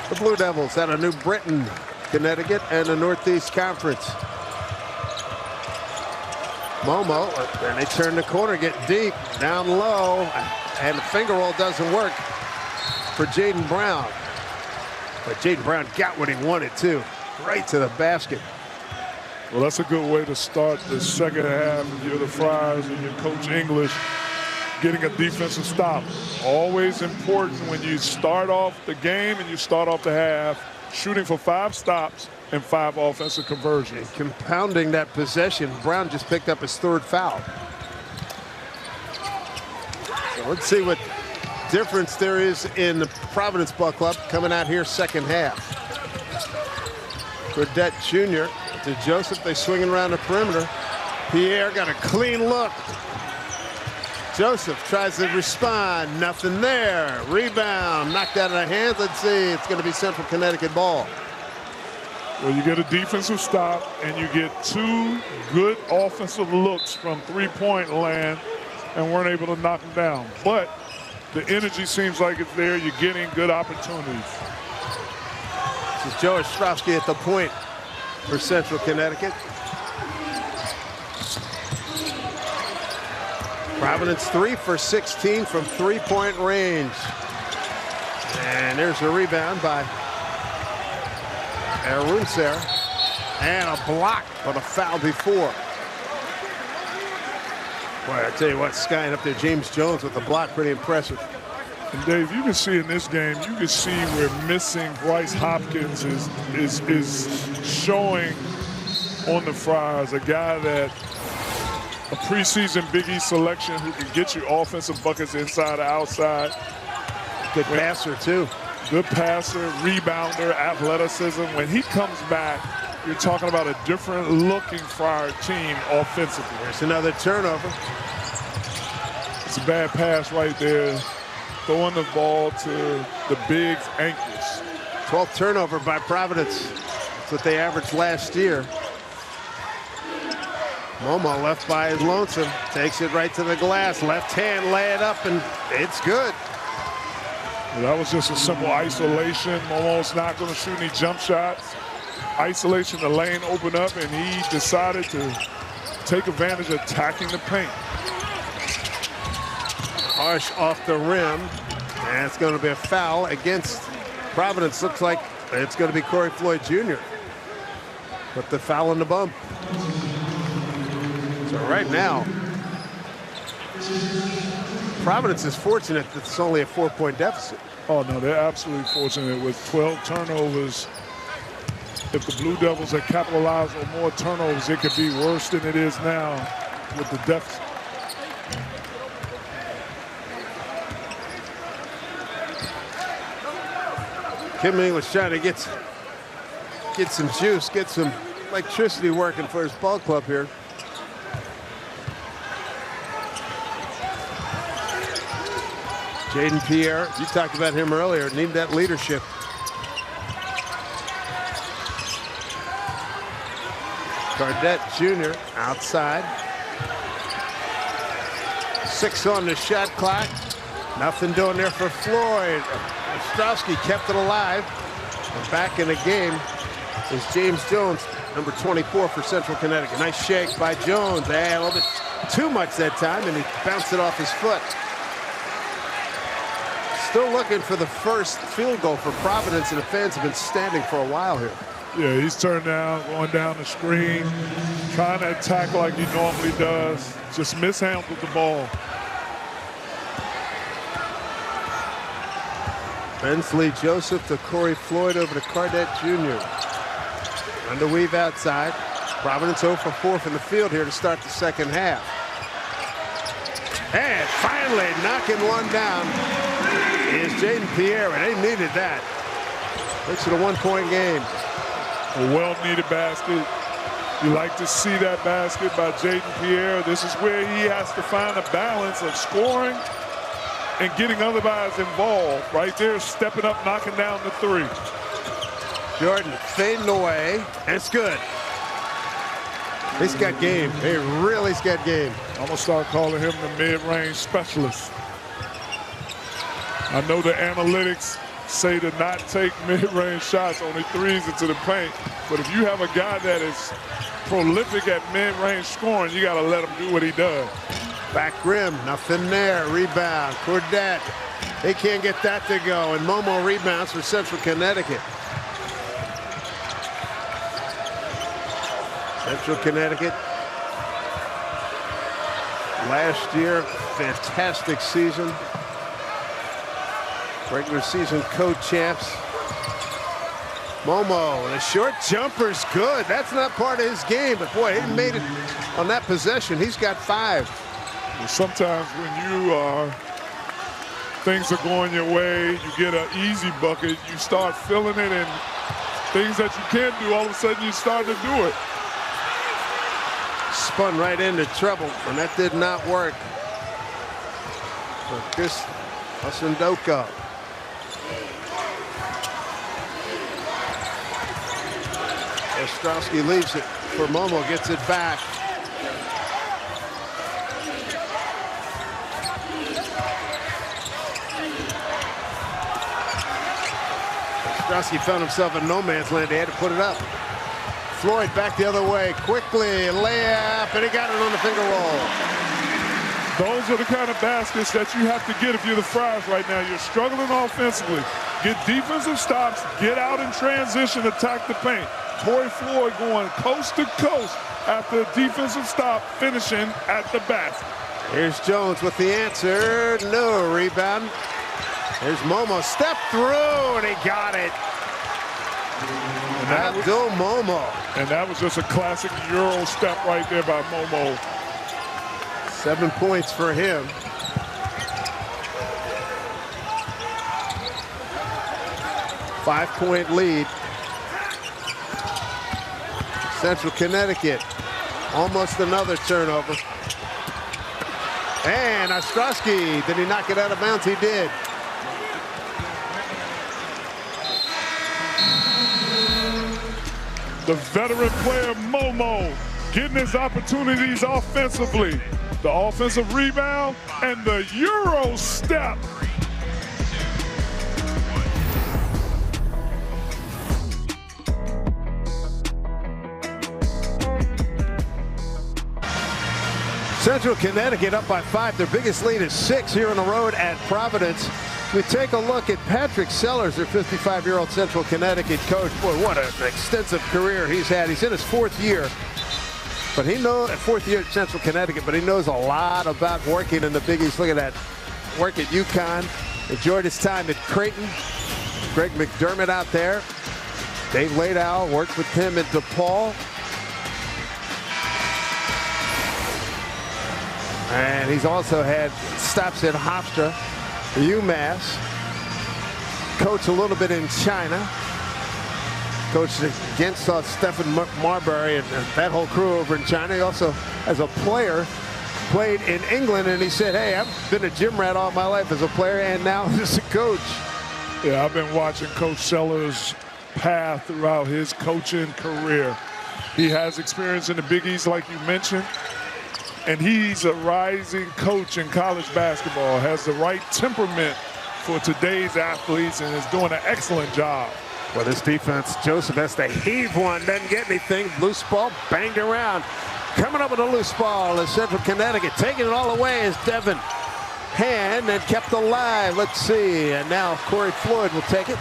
The Blue Devils out of New Britain, Connecticut, and the Northeast Conference. Momo, and they turn the corner, get deep, down low, and the finger roll doesn't work for Jaden Brown. But Jaden Brown got what he wanted, too. Right to the basket. Well, that's a good way to start the second half. You're the Friars and your coach English getting a defensive stop. Always important when you start off the game and you start off the half, shooting for 5 stops and 5 offensive conversions. And compounding that possession, Brown just picked up his 3rd foul. So let's see what difference there is in the Providence Ball Club coming out here second half. Burdett Jr. to Joseph. They swinging around the perimeter. Pierre got a clean look. Joseph tries to respond. Nothing there. Rebound. Knocked out of the hands. Let's see. It's going to be Central Connecticut ball. Well, you get a defensive stop, and you get 2 good offensive looks from three-point land, and weren't able to knock them down. But the energy seems like it's there. You're getting good opportunities. This is Joe Ostrowski at the point for Central Connecticut. Providence 3 for 16 from 3-point range. And there's a rebound by Arunser. And a block, but a foul before. Boy, I tell you what, skying up there, James Jones with the block, pretty impressive. And Dave, you can see in this game, you can see where missing Bryce Hopkins is showing on the Friars, a guy that a preseason Big East selection who can get you offensive buckets inside or outside. Good passer, too. Good passer, rebounder, athleticism. When he comes back, you're talking about a different looking Friar team offensively. There's another turnover. It's a bad pass right there. Throwing the ball to the Big's ankles. 12th turnover by Providence. That's what they averaged last year. Momo left by his lonesome. Takes it right to the glass. Left hand, lay it up, and it's good. Well, that was just a simple isolation. Momo's not going to shoot any jump shots. Isolation, the lane opened up, and he decided to take advantage of attacking the paint. Harsh off the rim, and it's going to be a foul against Providence. Looks like it's going to be Corey Floyd Jr. Put the foul in the bump. So right now, Providence is fortunate that it's only a 4-point deficit. Oh, no, they're absolutely fortunate with 12 turnovers. If the Blue Devils had capitalized on more turnovers, it could be worse than it is now with the deficit. Kim English trying to get some juice, get some electricity working for his ball club here. Jaden Pierre, you talked about him earlier, need that leadership. Cardette Jr. outside. 6 on the shot clock. Nothing doing there for Floyd. Ostrowski kept it alive. And back in the game is James Jones, number 24 for Central Connecticut. Nice shake by Jones. A little bit too much that time, and he bounced it off his foot. Still looking for the first field goal for Providence, and the fans have been standing for a while here. Yeah, he's turned down, going down the screen, trying to attack like he normally does. Just mishandled the ball. Bensley Joseph to Corey Floyd over to Cardette Jr. Underweave outside. Providence 0 for 4 from the field here to start the second half. And finally knocking one down is Jaden Pierre, and they needed that. Makes it a 1-point game. A well-needed basket. You like to see that basket by Jaden Pierre. This is where he has to find a balance of scoring and getting other guys involved. Right there, stepping up, knocking down the 3. Jordan fading away, and it's good. He's got game. He really's got game. I'm going to start calling him the mid-range specialist. I know the analytics say to not take mid-range shots, only 3s into the paint. But if you have a guy that is prolific at mid-range scoring, you got to let him do what he does. Back rim, nothing there. Rebound, Cordette. They can't get that to go, and Momo rebounds for Central Connecticut. Central Connecticut, last year, fantastic season. Regular season co-champs. Momo, the short jumper's good. That's not part of his game, but boy, he made it on that possession. He's got 5. Sometimes when you things are going your way, you get an easy bucket, you start feeling it, and things that you can't do, all of a sudden you start to do it. Spun right into trouble, and that did not work for Chris Osundoka. Ostrowski leaves it for Momo, gets it back. Ostrowski found himself in no man's land. He had to put it up. Floyd back the other way, quickly, layup, and he got it on the finger roll. Those are the kind of baskets that you have to get if you're the Friars right now. You're struggling offensively. Get defensive stops, get out in transition, attack the paint. Corey Floyd going coast to coast after a defensive stop, finishing at the basket. Here's Jones with the answer. No rebound. Here's Momo, step through, and he got it. Abdul Momo. And that was just a classic Euro step right there by Momo. 7 points for him. Five-point lead. Central Connecticut. Almost another turnover. And Ostrowski, did he knock it out of bounds? He did. The veteran player Momo getting his opportunities offensively. The offensive rebound and the Euro step. Central Connecticut up by 5. Their biggest lead is 6 here on the road at Providence. We take a look at Patrick Sellers, their 55-year-old Central Connecticut coach. Boy, what an extensive career he's had. He's in his 4th year. But he knows, 4th year at Central Connecticut, but he knows a lot about working in the Big East. Look at that work at UConn. Enjoyed his time at Creighton. Greg McDermott out there. Dave Ladow worked with him at DePaul. And he's also had stops at Hofstra, UMass. Coached a little bit in China. Coached against Stephen Marbury and that whole crew over in China. He also, as a player, played in England, and he said, hey, I've been a gym rat all my life as a player and now as a coach. Yeah, I've been watching Coach Sellers' path throughout his coaching career. He has experience in the Big East, like you mentioned, and he's a rising coach in college basketball, has the right temperament for today's athletes, and is doing an excellent job. Well, this defense, Joseph has to heave one, doesn't get anything. Loose ball banged around. Coming up with a loose ball is Central Connecticut. Taking it all away is Devin Hand, and kept alive. Let's see, and now Corey Floyd will take it.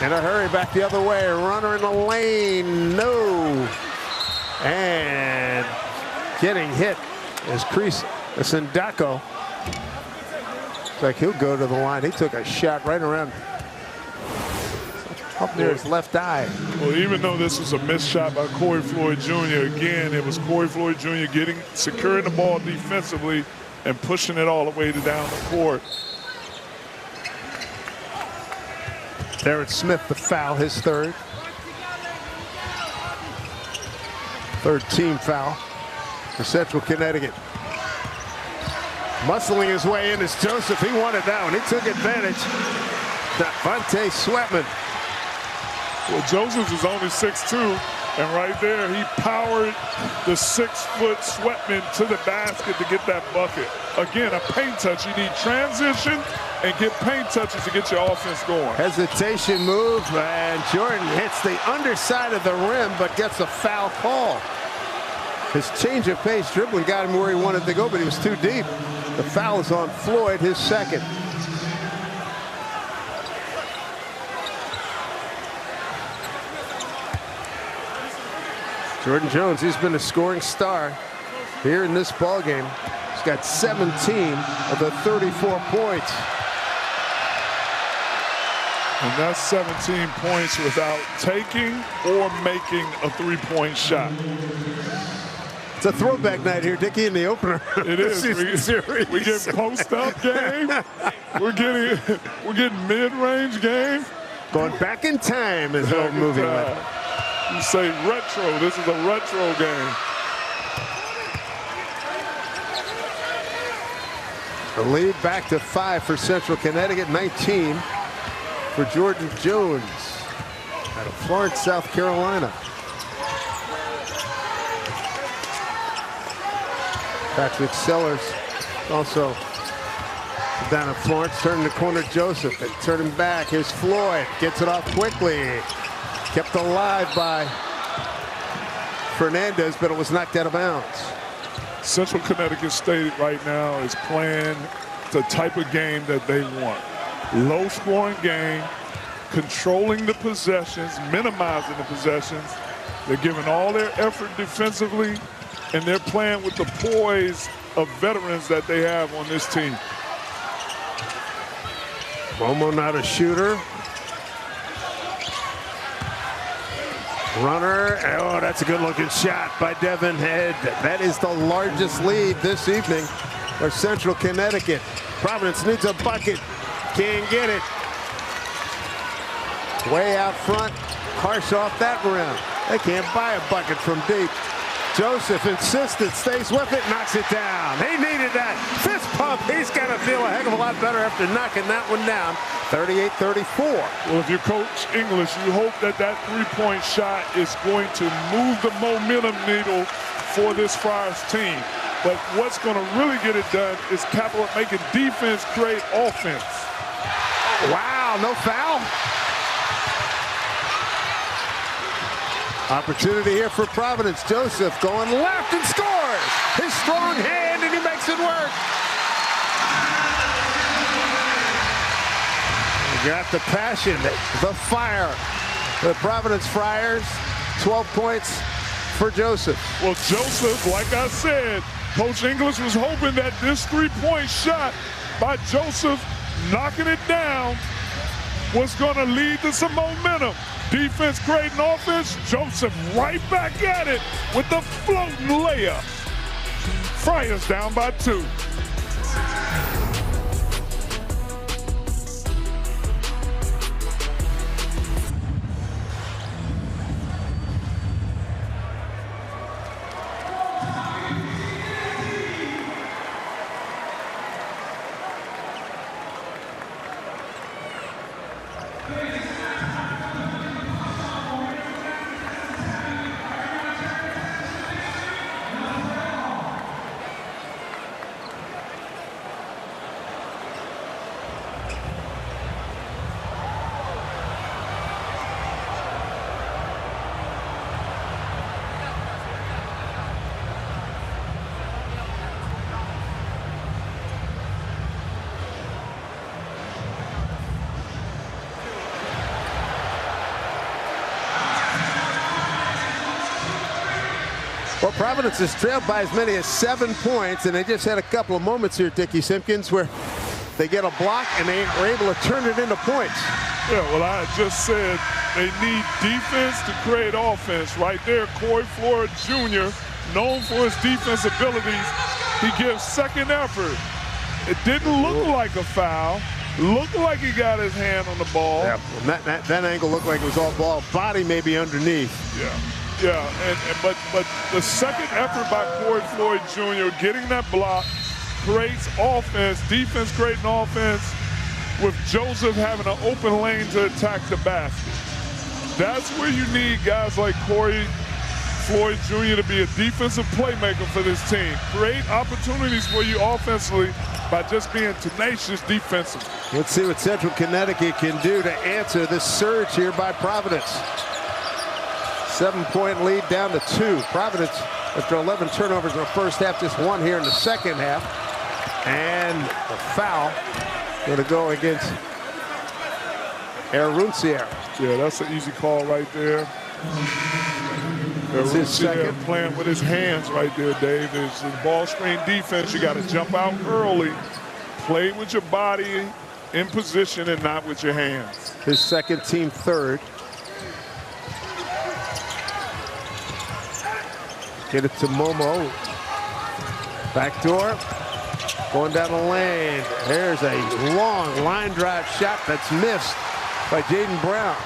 In a hurry, back the other way. Runner in the lane, no. And getting hit is Chris Sindako. Looks like he'll go to the line. He took a shot right around up near his left eye. Well, even though this was a missed shot by Corey Floyd Jr., again, it was Corey Floyd Jr. securing the ball defensively and pushing it all the way down the court. Darren Smith, the foul, his third. Third team foul for Central Connecticut. Muscling his way in is Joseph. He wanted that one. He took advantage. Devontae Sweatman. Well, Joseph is only 6'2", and right there he powered the 6-foot Sweatman to the basket to get that bucket. Again, a paint touch. You need transition and get paint touches to get your offense going. Hesitation move, and Jordan hits the underside of the rim, but gets a foul call. His change of pace dribbling got him where he wanted to go, but he was too deep. The foul is on Floyd, his second. Jordan Jones, he's been a scoring star here in this ball game. He's got 17 of the 34 points. And that's 17 points without taking or making a three-point shot. It's a throwback night here, Dickie, in the opener. It is. We get post-up game. We're getting mid-range game. Going back in time is the old movie. You say retro. This is a retro game. The lead back to 5 for Central Connecticut, 19 for Jordan Jones out of Florence, South Carolina. Patrick Sellers also down in Florence, turning the corner. Joseph, and turning back. Here's Floyd, gets it off quickly. Kept alive by Fernandez, but it was knocked out of bounds. Central Connecticut State right now is playing the type of game that they want. Low-scoring game, controlling the possessions, minimizing the possessions. They're giving all their effort defensively, and they're playing with the poise of veterans that they have on this team. Momo not a shooter. Runner, oh, that's a good-looking shot by Devin Head. That is the largest lead this evening for Central Connecticut. Providence needs a bucket, can't get it. Way out front, harsh off that rim. They can't buy a bucket from deep. Joseph insisted, stays with it, knocks it down. He needed that fist pump. He's got to feel a heck of a lot better after knocking that one down. 38-34. Well, if you're Coach English, you hope that that three-point shot is going to move the momentum needle for this Friars team. But what's going to really get it done is making defense create offense. Wow, no foul. Opportunity here for Providence. Joseph going left and scores. His strong hand, and he makes it work. You got the passion, the fire. The Providence Friars, 12 points for Joseph. Well, Joseph, like I said, Coach English was hoping that this three-point shot by Joseph knocking it down was going to lead to some momentum. Defense creating offense, Joseph right back at it with the floating layup. Friars down by 2. Well, Providence is trailed by as many as 7 points, and they just had a couple of moments here, Dickie Simpkins, where they get a block and they are able to turn it into points. Yeah, well, I just said they need defense to create offense. Right there, Corey Flora Jr., known for his defense abilities, he gives second effort. It didn't look like a foul. Looked like he got his hand on the ball. Yeah, that angle looked like it was all ball. Body maybe underneath. Yeah, but the second effort by Corey Floyd Jr. getting that block creates offense, defense creating offense with Joseph having an open lane to attack the basket. That's where you need guys like Corey Floyd Jr. to be a defensive playmaker for this team. Create opportunities for you offensively by just being tenacious defensively. Let's see what Central Connecticut can do to answer this surge here by Providence. 7-point lead down to 2. Providence, after 11 turnovers in the first half, just 1 here in the second half. And the foul going to go against Aruncier. Yeah, that's an easy call right there. That's his second. Playing with his hands right there, Dave. It's ball screen defense. You got to jump out early, play with your body in position and not with your hands. His second, team third. Get it to Momo. Backdoor. Going down the lane. There's a long line drive shot that's missed by Jaden Brown.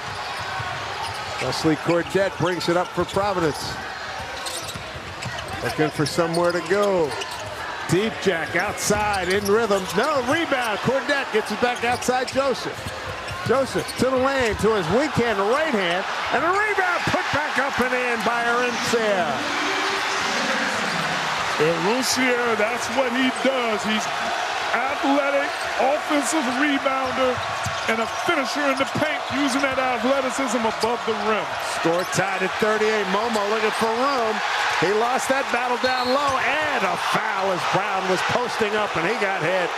Wesley Courgette brings it up for Providence. Looking for somewhere to go. Deep Jack outside in rhythm. No, rebound. Courgette gets it back outside Joseph. Joseph to the lane, to his weak hand, the right hand, and a rebound put back up and in by Aruncier. Aruncier, that's what he does. He's athletic, offensive rebounder, and a finisher in the paint using that athleticism above the rim. Score tied at 38. Momo looking for room. He lost that battle down low, and a foul as Brown was posting up, and he got hit.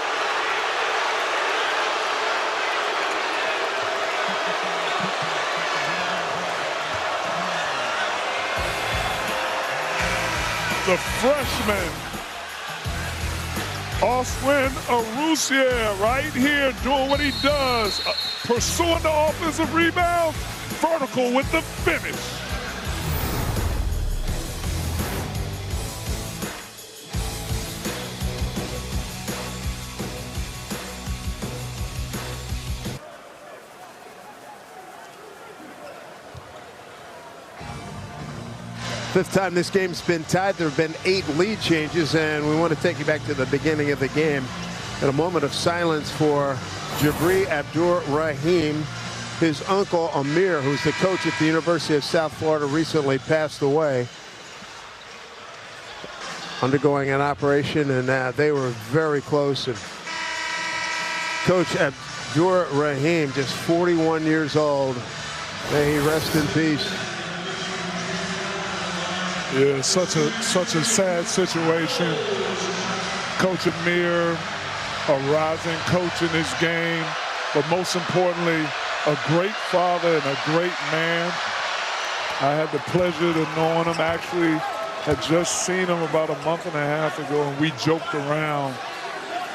The freshman Oswin Arusier right here doing what he does, pursuing the offensive rebound, vertical with the finish. Fifth time this game's been tied. There have been 8 lead changes, and we want to take you back to the beginning of the game. In a moment of silence for Jabri Abdur-Rahim. His uncle, Amir, who's the coach at the University of South Florida, recently passed away, undergoing an operation, and they were very close. And Coach Abdur-Rahim, just 41 years old. May he rest in peace. Yeah, such a sad situation. Coach Amir, a rising coach in this game, but most importantly, a great father and a great man. I had the pleasure of knowing him. Actually, had just seen him about a month and a half ago, and we joked around.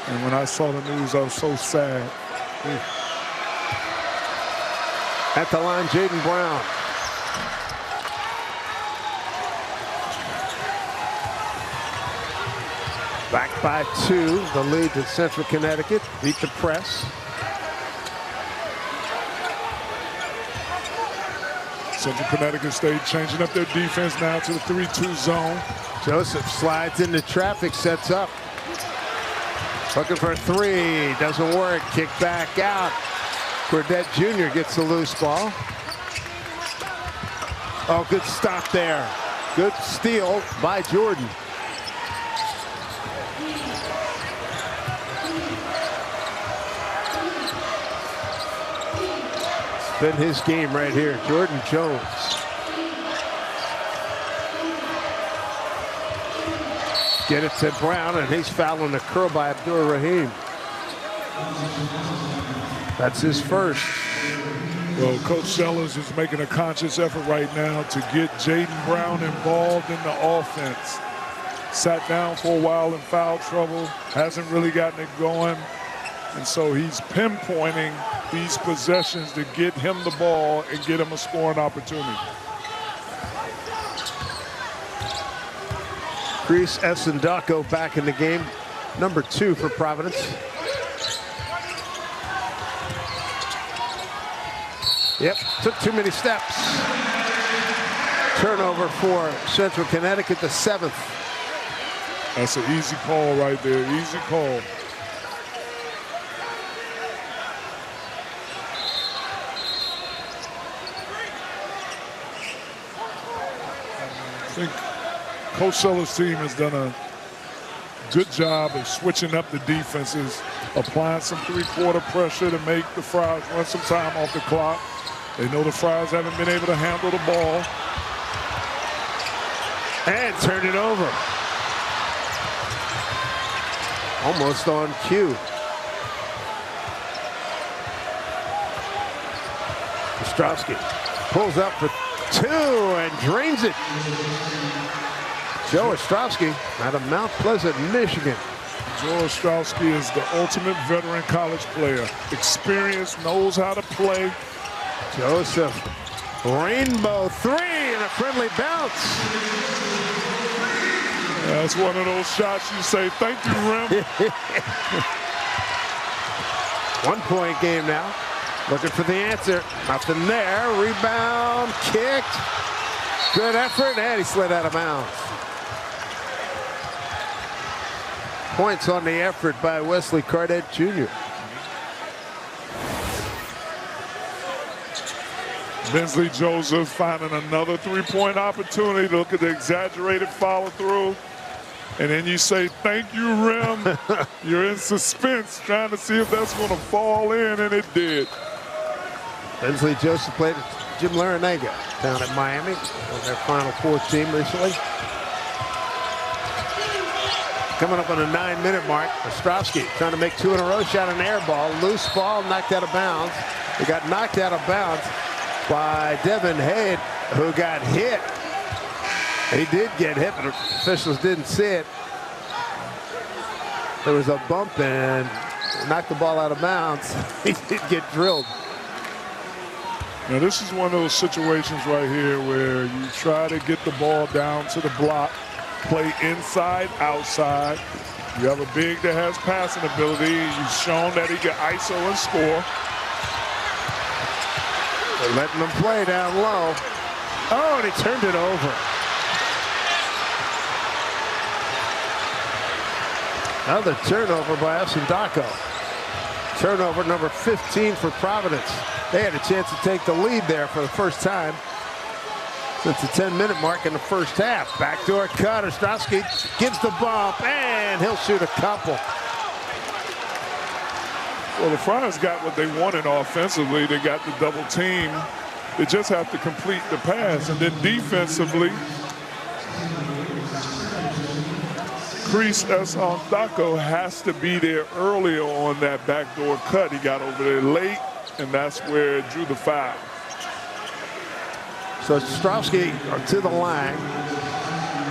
And when I saw the news, I was so sad. At the line, Jaden Brown. Back by 2, the lead to Central Connecticut. Beat the press. Central Connecticut State changing up their defense now to the 3-2 zone. Joseph slides into traffic, sets up. Looking for a 3, doesn't work. Kick back out. Burdett Jr. gets the loose ball. Oh, good stop there. Good steal by Jordan. Been his game right here. Jordan Jones. Get it to Brown, and he's fouling the curl by Abdur-Rahim. That's his first. Well, Coach Sellers is making a conscious effort right now to get Jaden Brown involved in the offense. Sat down for a while in foul trouble, hasn't really gotten it going. And so he's pinpointing these possessions to get him the ball and get him a scoring opportunity. Chris Essendako back in the game. Number 2 for Providence. Yep, took too many steps. Turnover for Central Connecticut, the 7th. That's an easy call right there, easy call. I think Coach Sellers' team has done a good job of switching up the defenses, applying some 3-quarter pressure to make the Friars run some time off the clock. They know the Friars haven't been able to handle the ball. And turn it over. Almost on cue. Ostrowski pulls up for 2 and drains it. Joe Ostrowski out of Mount Pleasant, Michigan. Joe Ostrowski is the ultimate veteran college player. Experience, knows how to play. Joseph, rainbow 3 and a friendly bounce. Yeah, that's one of those shots you say, thank you, Rim. 1-point game now. Looking for the answer. Nothing there. Rebound, kicked. Good effort, and he slid out of bounds. Points on the effort by Wesley Cardette Jr. Bensley Joseph finding another 3-point opportunity. Look at the exaggerated follow through. And then you say, thank you, Rim. You're in suspense trying to see if that's going to fall in, and it did. Bensley Joseph played at Jim Larinaga down at Miami on their Final Four team recently. Coming up on the 9-minute mark, Ostrowski trying to make 2 in a row, shot an air ball, loose ball, knocked out of bounds. He got knocked out of bounds by Devin Head, who got hit. He did get hit, but officials didn't see it. there was a bump and knocked the ball out of bounds. He did get drilled. Now this is one of those situations right here where you try to get the ball down to the block, play inside, outside. You have a big that has passing ability. He's shown that he can ISO and score. They're letting him play down low. Oh, and he turned it over. Another turnover by Osundako. Turnover number 15 for Providence. They had a chance to take the lead there for the first time since the 10-minute mark in the first half. Backdoor cut. Ostrowski gives the bump, and he'll shoot a couple. Well, the Friars got what they wanted offensively. They got the double team. They just have to complete the pass. And then defensively, Chris Osundako has to be there earlier on that backdoor cut. He got over there late, and that's where it drew the foul. So Ostrowski to the line.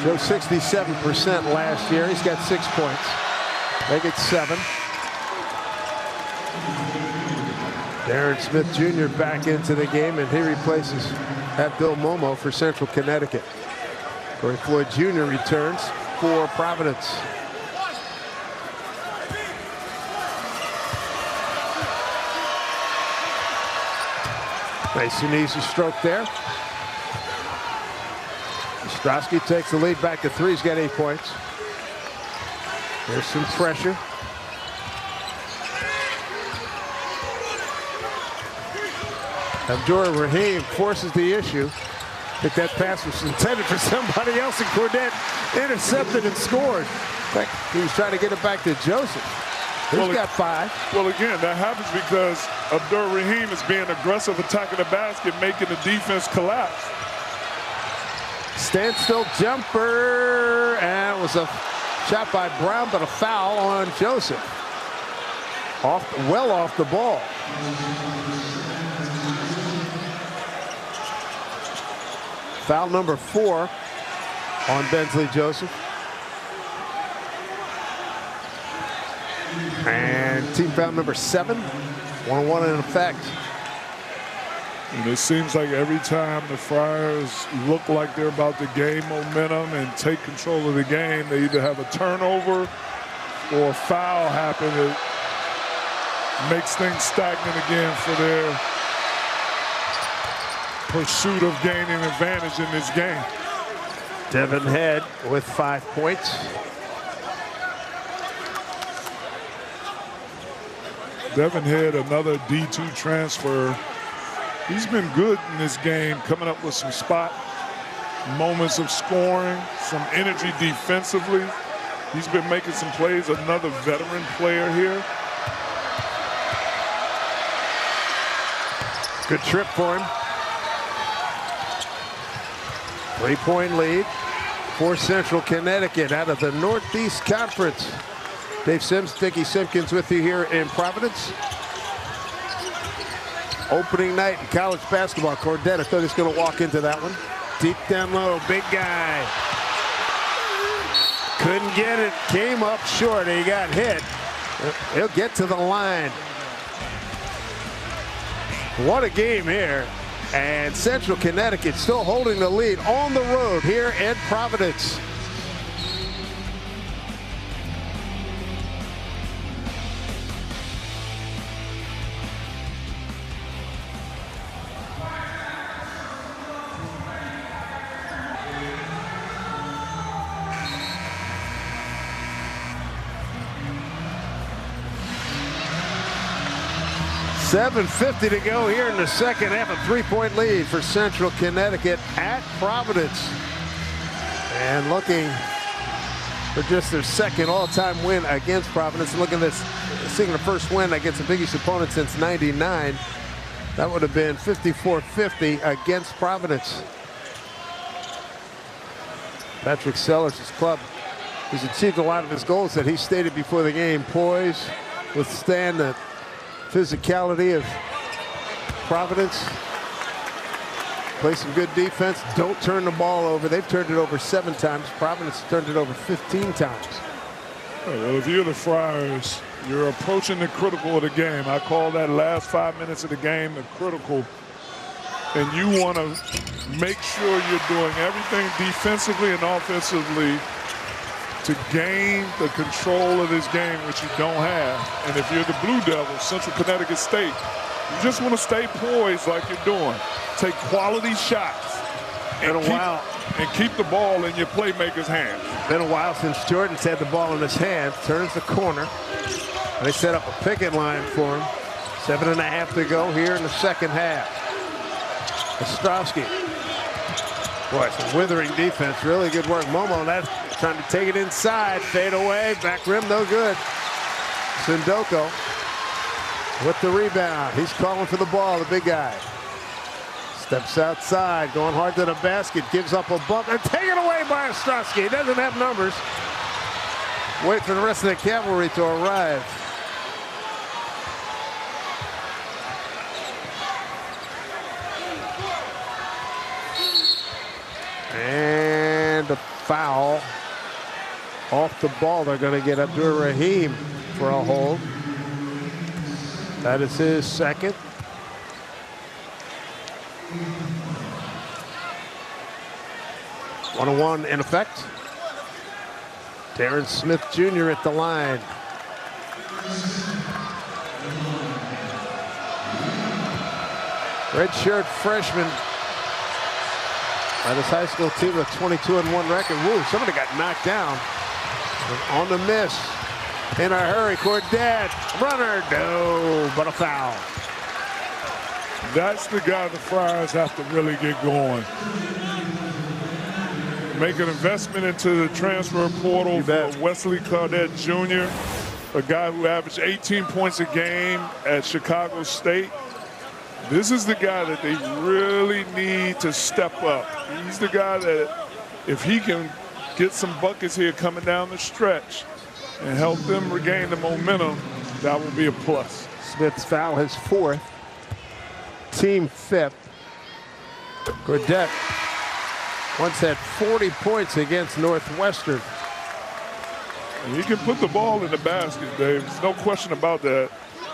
Joe 67% last year. He's got 6 points. They get 7. Darren Smith Jr. back into the game, and he replaces Abdul Momo for Central Connecticut. Corey Floyd Jr. returns for Providence. Nice and easy stroke there. Ostrowski takes the lead back to 3. He's got 8 points. There's some pressure. Abdur Rahim forces the issue. I think that pass was intended for somebody else, and Cordet intercepted and scored. In fact, he was trying to get it back to Joseph. He's got 5. Well, again, that happens because Abdur Rahim is being aggressive, attacking the basket, making the defense collapse. Standstill jumper, and it was a shot by Brown, but a foul on Joseph. Well off the ball. Foul number 4 on Bensley Joseph. And team foul number 7. 1-1 in effect. And it seems like every time the Friars look like they're about to gain momentum and take control of the game, they either have a turnover or a foul happen that makes things stagnant again for their pursuit of gaining advantage in this game. Devin Head with 5 points. Devin Head, another D2 transfer. He's been good in this game, coming up with some spot moments of scoring, some energy defensively. He's been making some plays, another veteran player here. Good trip for him. 3-point lead for Central Connecticut out of the Northeast Conference. Dave Sims, Dickie Simpkins with you here in Providence. Opening night in college basketball. Cordet, I thought he was going to walk into that one. Deep down low, big guy. Couldn't get it, came up short, he got hit. He'll get to the line. What a game here. And Central Connecticut still holding the lead on the road here at Providence. .750 to go here in the second half. A 3-point lead for Central Connecticut at Providence. And looking for just their second all-time win against Providence. Looking at this, seeing the first win against a Big East opponent since '99. That would have been 54-50 against Providence. Patrick Sellers' club has achieved a lot of his goals that he stated before the game. Poise, withstand the physicality of Providence. Play some good defense. Don't turn the ball over. They've turned it over 7 times. Providence turned it over 15 times. Well, if you're the Friars, you're approaching the critical of the game. I call that last 5 minutes of the game the critical. And you want to make sure you're doing everything defensively and offensively to gain the control of this game, which you don't have. And if you're the Blue Devils, Central Connecticut State, you just want to stay poised like you're doing. Take quality shots and keep the ball in your playmaker's hands. Been a while since Jordan's had the ball in his hand. Turns the corner. They set up a picket line for him. 7.5 to go here in the second half. Ostrovsky. Boy, some withering defense. Really good work. Momo, that's trying to take it inside. Fade away. Back rim, no good. Sindoko with the rebound. He's calling for the ball, the big guy. Steps outside, going hard to the basket. Gives up a bump and taken away by Ostrovsky. He doesn't have numbers. Wait for the rest of the cavalry to arrive. And a foul off the ball. They're going to get Abdur Rahim for a hold. That is his second. One-on-one in effect. Darren Smith Jr. at the line. Redshirt freshman. At his high school team, a 22-1 record. Woo, somebody got knocked down. On the miss. In a hurry, Cordet. Runner, no, but a foul. That's the guy the Friars have to really get going. Make an investment into the transfer portal for Wesley Cadet Jr., a guy who averaged 18 points a game at Chicago State. This is the guy that they really need to step up. He's the guy that if he can get some buckets here coming down the stretch and help them regain the momentum, that will be a plus. Smith's foul, his fourth. Team fifth. Gordette once had 40 points against Northwestern. And he can put the ball in the basket, Dave. There's no question about that.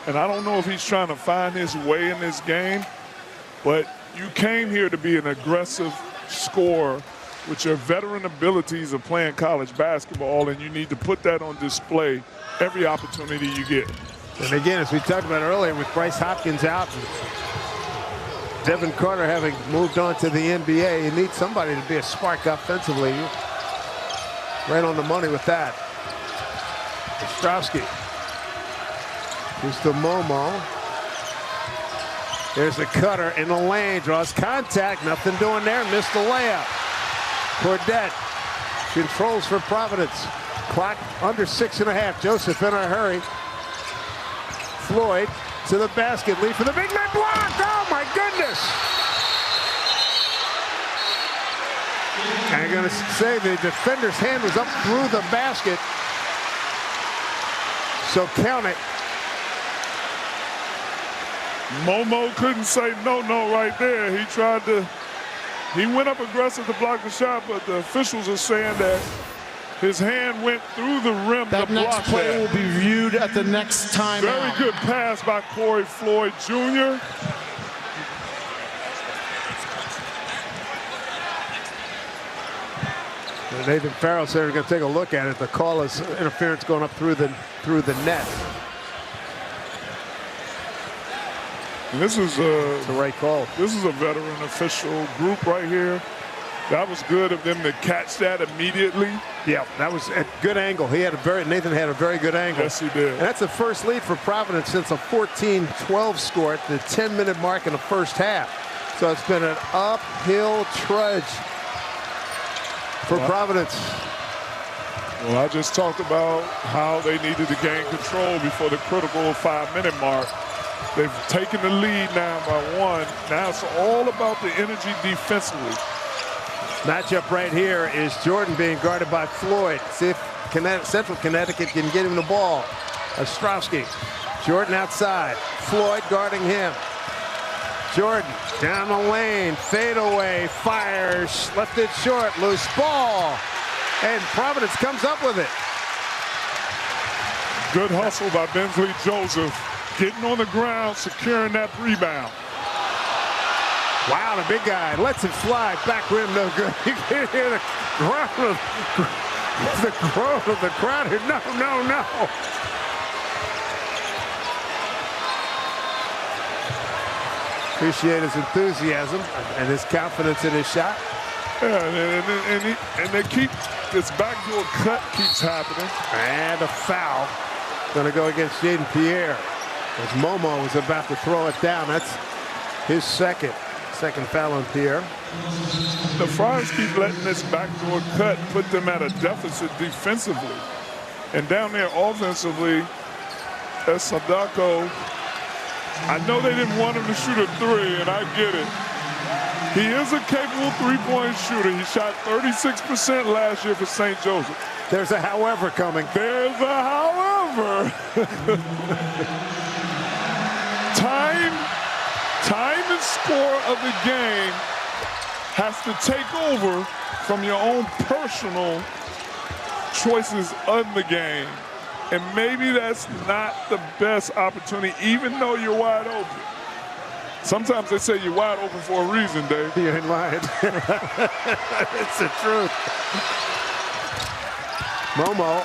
And I don't know if he's trying to find his way in this game, but you came here to be an aggressive scorer with your veteran abilities of playing college basketball, and you need to put that on display every opportunity you get. And again, as we talked about earlier, with Bryce Hopkins out, and Devin Carter having moved on to the NBA, you need somebody to be a spark offensively. Right on the money with that. Ostrovsky. Here's the Momo. There's a cutter in the lane, draws contact, nothing doing there, missed the layup. Cordet controls for Providence. Clock under 6.5. Joseph in a hurry. Floyd to the basket, lead for the big man, block. Oh my goodness! I'm gonna say the defender's hand was up through the basket. So count it. Momo couldn't say no right there. He went up aggressive to block the shot, but the officials are saying that his hand went through the rim to block that. That next play will be viewed at the next timeout. Very good pass by Corey Floyd Jr. Nathan Farrell said we're going to take a look at it. The call is interference going up through the net. This is the right call. This is a veteran official group right here. That was good of them to catch that immediately. Yeah, that was a good angle. Nathan had a very good angle. Yes, he did. And that's the first lead for Providence since a 14-12 score at the 10-minute mark in the first half. So it's been an uphill trudge for Providence. Well, I just talked about how they needed to gain control before the critical 5-minute mark. They've taken the lead now by 1. Now it's all about the energy defensively. Matchup right here is Jordan being guarded by Floyd. See if Central Connecticut can get him the ball. Ostrovsky. Jordan outside. Floyd guarding him. Jordan down the lane. Fade away. Fires. Left it short. Loose ball. And Providence comes up with it. Good hustle by Bensley Joseph. Getting on the ground, securing that rebound. Wow, the big guy lets it fly. Back rim, no good. You can hear the groan of the crowd here. No, no, no. Appreciate his enthusiasm and his confidence in his shot. Yeah, and they keep this backdoor cut keeps happening. And a foul going to go against Jaden Pierre as Momo was about to throw it down. That's his second foul on Pierre. The Friars keep letting this backdoor cut put them at a deficit defensively. And down there offensively, as Sadako, I know they didn't want him to shoot a three, and I get it. He is a capable three-point shooter. He shot 36% last year for St. Joseph. There's a however coming. There's a however. Time and score of the game has to take over from your own personal choices of the game. And maybe that's not the best opportunity, even though you're wide open. Sometimes they say you're wide open for a reason, Dave. You ain't lying. It's the truth. Momo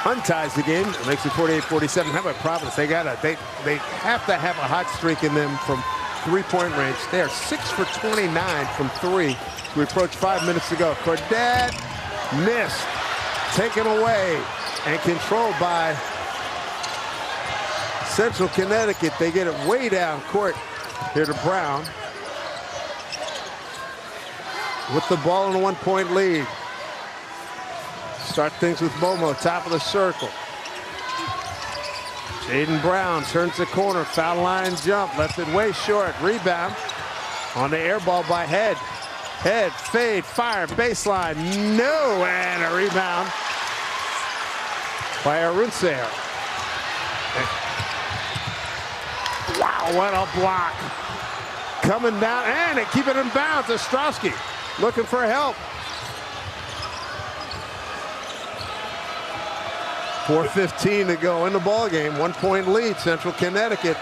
unties the game. It makes it 48-47. How about Providence? They have to have a hot streak in them from three-point range. They are 6 for 29 from three. We approached 5 minutes to go. Cordet missed. Taken away and controlled by Central Connecticut. They get it way down court here to Brown. With the ball in a 1-point lead. Start things with Momo, top of the circle. Jaden Brown turns the corner, foul line jump, left it way short. Rebound on the air ball by Head. Head, fade, fire, baseline, no, and a rebound by Arunsair. Wow, what a block. Coming down, and they keep it in bounds. Ostrowski looking for help. 4:15 to go in the ball game. 1-point lead, Central Connecticut.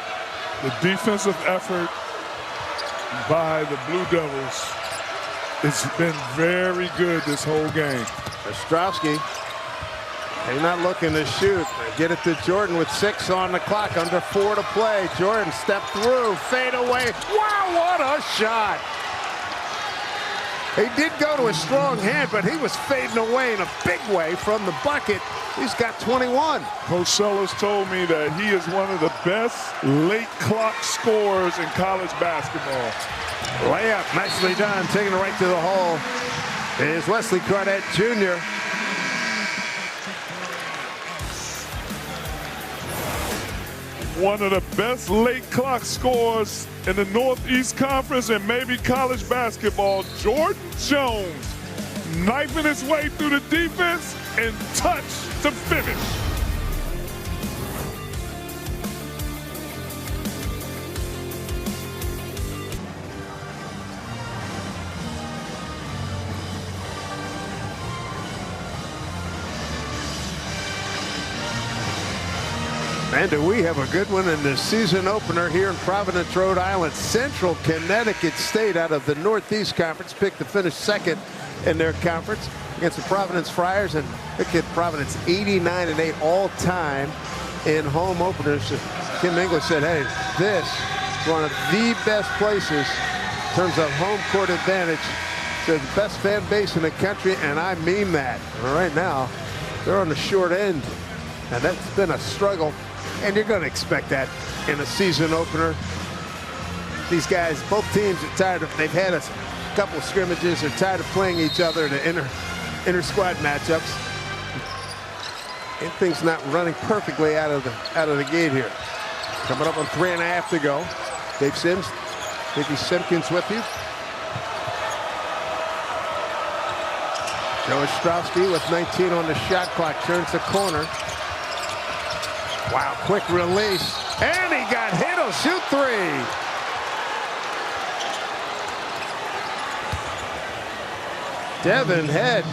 The defensive effort by the Blue Devils has been very good this whole game. Ostrowski, they're not looking to shoot. They get it to Jordan with 6 on the clock, under 4 to play. Jordan step through, fade away. Wow, what a shot. He did go to a strong hand, but he was fading away in a big way from the bucket. He's got 21. Coach Sellers told me that he is one of the best late clock scorers in college basketball. Layup, nicely done, taking it right to the hole is Wesley Cordet Jr. One of the best late clock scorers in the Northeast Conference and maybe college basketball. Jordan Jones knifing his way through the defense and touch to finish. And do we have a good one in the season opener here in Providence, Rhode Island. Central Connecticut State out of the Northeast Conference picked to finish second in their conference against the Providence Friars, and look at Providence 89-8 all time in home openers. Kim English said, hey, this is one of the best places in terms of home court advantage. They're the best fan base in the country, and I mean that. And right now, they're on the short end, and that's been a struggle. And you're going to expect that in a season opener. These guys, both teams are tired of, they've had a couple of scrimmages. They're tired of playing each other in the inter-squad matchups. And things not running perfectly out of the gate here. Coming up on 3.5 to go. Dave Sims, Dickie Simpkins with you. Joe Ostrowski with 19 on the shot clock, turns the corner. Wow, quick release, and he got hit. He'll shoot 3. Devin Head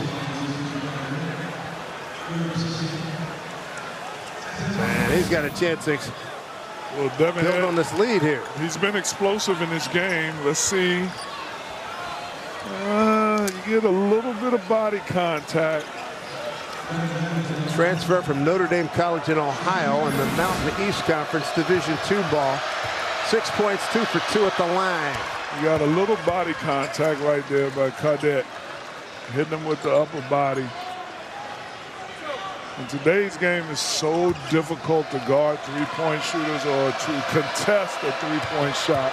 He's got a chance to Well, Devin build on this lead here. He's been explosive in this game. Let's see. You get a little bit of body contact. Transfer from Notre Dame College in Ohio in the Mountain East Conference Division II ball. 6 points, 2 for 2 at the line. You got a little body contact right there by Cadet. Hitting him with the upper body. And today's game is so difficult to guard three-point shooters or to contest a three-point shot.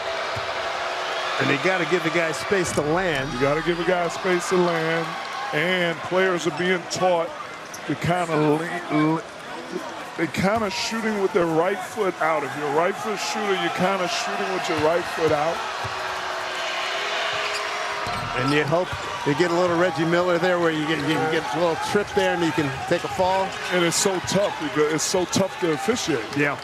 And you got to give the guy space to land. You got to give a guy space to land. And players are being taught to kind of shooting with their right foot out. If you're a right foot shooter, you're kind of shooting with your right foot out. And you hope you get a little Reggie Miller there where you get a little trip there and you can take a fall. And it's so tough because it's so tough to officiate. Yeah.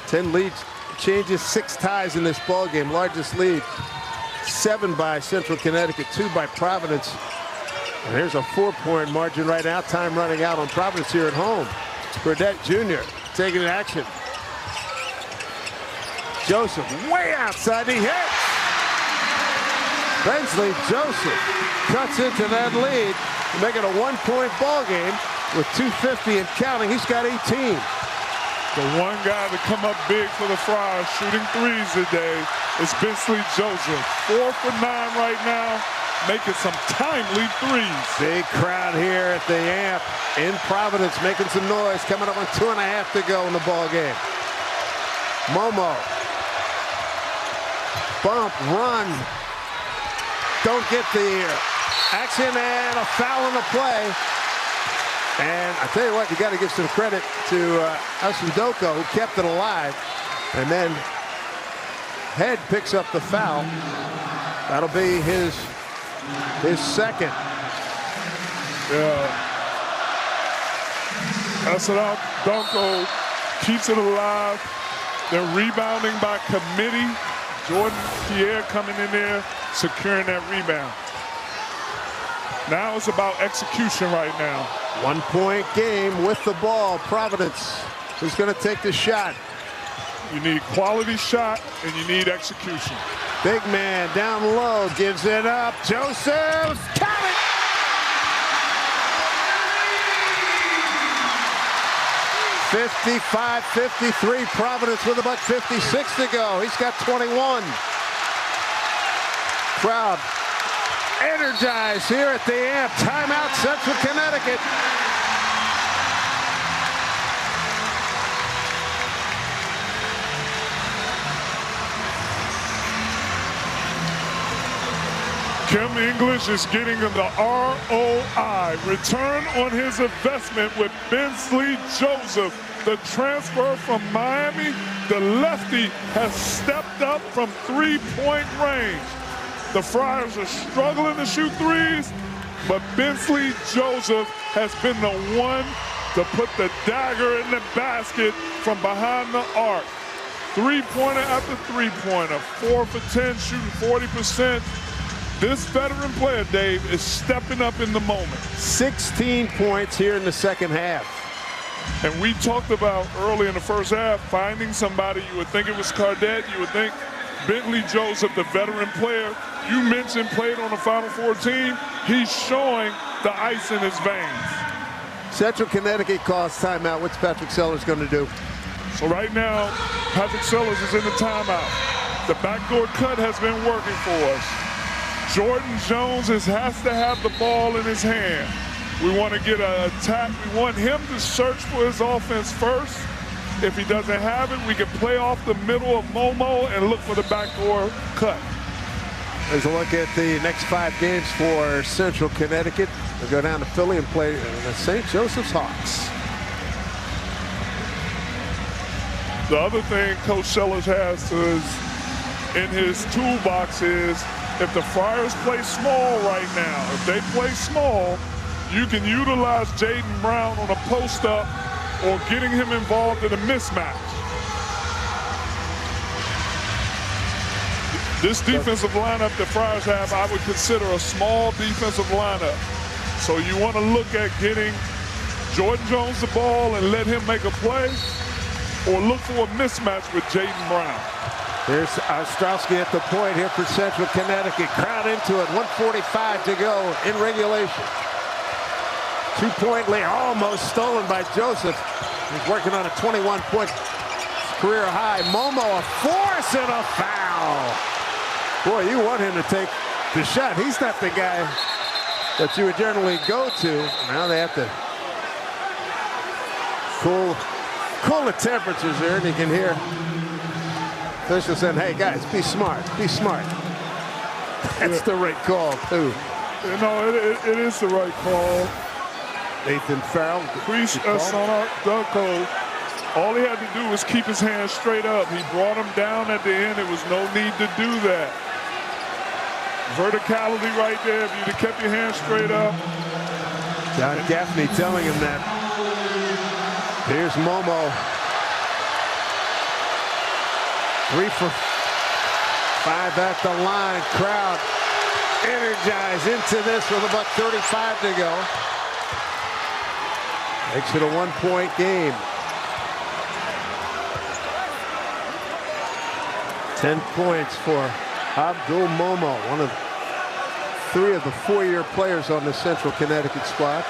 10 lead changes, 6 ties in this ball game. Largest lead, 7 by Central Connecticut, 2 by Providence. And here's a 4-point margin right now. Time running out on Providence here at home. Burdette Jr. taking action. Joseph way outside, he hits. Bensley Joseph cuts into that lead, making a 1-point ball game with 2:50 and counting. He's got 18. The one guy to come up big for the Friars shooting threes today is Bensley Joseph. 4 for 9 right now, making some timely threes. Big crowd here at the Amp in Providence, making some noise, coming up on 2.5 to go in the ball game. Momo. Bump, run. Don't get the action, and a foul in the play. And I tell you what, you got to give some credit to Asundoko, who kept it alive. And then Head picks up the foul. That'll be his second. Yeah. Asundoko keeps it alive. They're rebounding by committee. Jordan Pierre coming in there, securing that rebound. Now it's about execution right now. 1-point game with the ball. Providence is going to take the shot. You need quality shot and you need execution. Big man down low, gives it up. Joseph, count it! (55-53). Providence with about 56 to go. He's got 21. Crowd energized here at the Amp. Timeout, Central Connecticut. Kim English is getting the ROI, return on his investment with Bensley Joseph. The transfer from Miami, the lefty has stepped up from 3-point range. The Friars are struggling to shoot threes, but Bensley Joseph has been the one to put the dagger in the basket from behind the arc. Three-pointer after three-pointer, 4 for 10, shooting 40%. This veteran player, Dave, is stepping up in the moment. 16 points here in the second half. And we talked about early in the first half, finding somebody. You would think it was Cadet. You would think Bentley Joseph, the veteran player you mentioned, played on the Final Four team. He's showing the ice in his veins. Central Connecticut calls timeout. What's Patrick Sellers going to do? So right now, Patrick Sellers is in the timeout. The backdoor cut has been working for us. Jordan Jones has to have the ball in his hand. We want to get an attack. We want him to search for his offense first. If he doesn't have it, we can play off the middle of Momo and look for the backdoor cut. There's a look at the next 5 games for Central Connecticut. They'll go down to Philly and play the St. Joseph's Hawks. The other thing Coach Sellers has in his toolbox is if the Friars play small right now, if they play small, you can utilize Jaden Brown on a post-up or getting him involved in a mismatch. This defensive lineup the Friars have, I would consider a small defensive lineup. So you want to look at getting Jordan Jones the ball and let him make a play. or look for a mismatch with Jaden Brown. There's Ostrowski at the point here for Central Connecticut. Crowd into it. 1:45 to go in regulation. 2-point lead almost stolen by Joseph. He's working on a 21-point career high. Momo, a force and a foul. Boy, you want him to take the shot. He's not the guy that you would generally go to. Now they have to cool the temperatures there, and you can hear officials saying, hey, guys, be smart, be smart. That's the right call, too. You know, it is the right call. Nathan Farrell. Chris Dunko, all he had to do was keep his hands straight up. He brought him down at the end. There was no need to do that. Verticality right there. If you'd have kept your hands straight up. John Gaffney telling him that. Here's Momo. 3 for 5 at the line. Crowd energized into this with about 35 to go. Makes it a 1-point game. 10 points for Abdul Momo, one of 3 of the 4-year players on the Central Connecticut squad.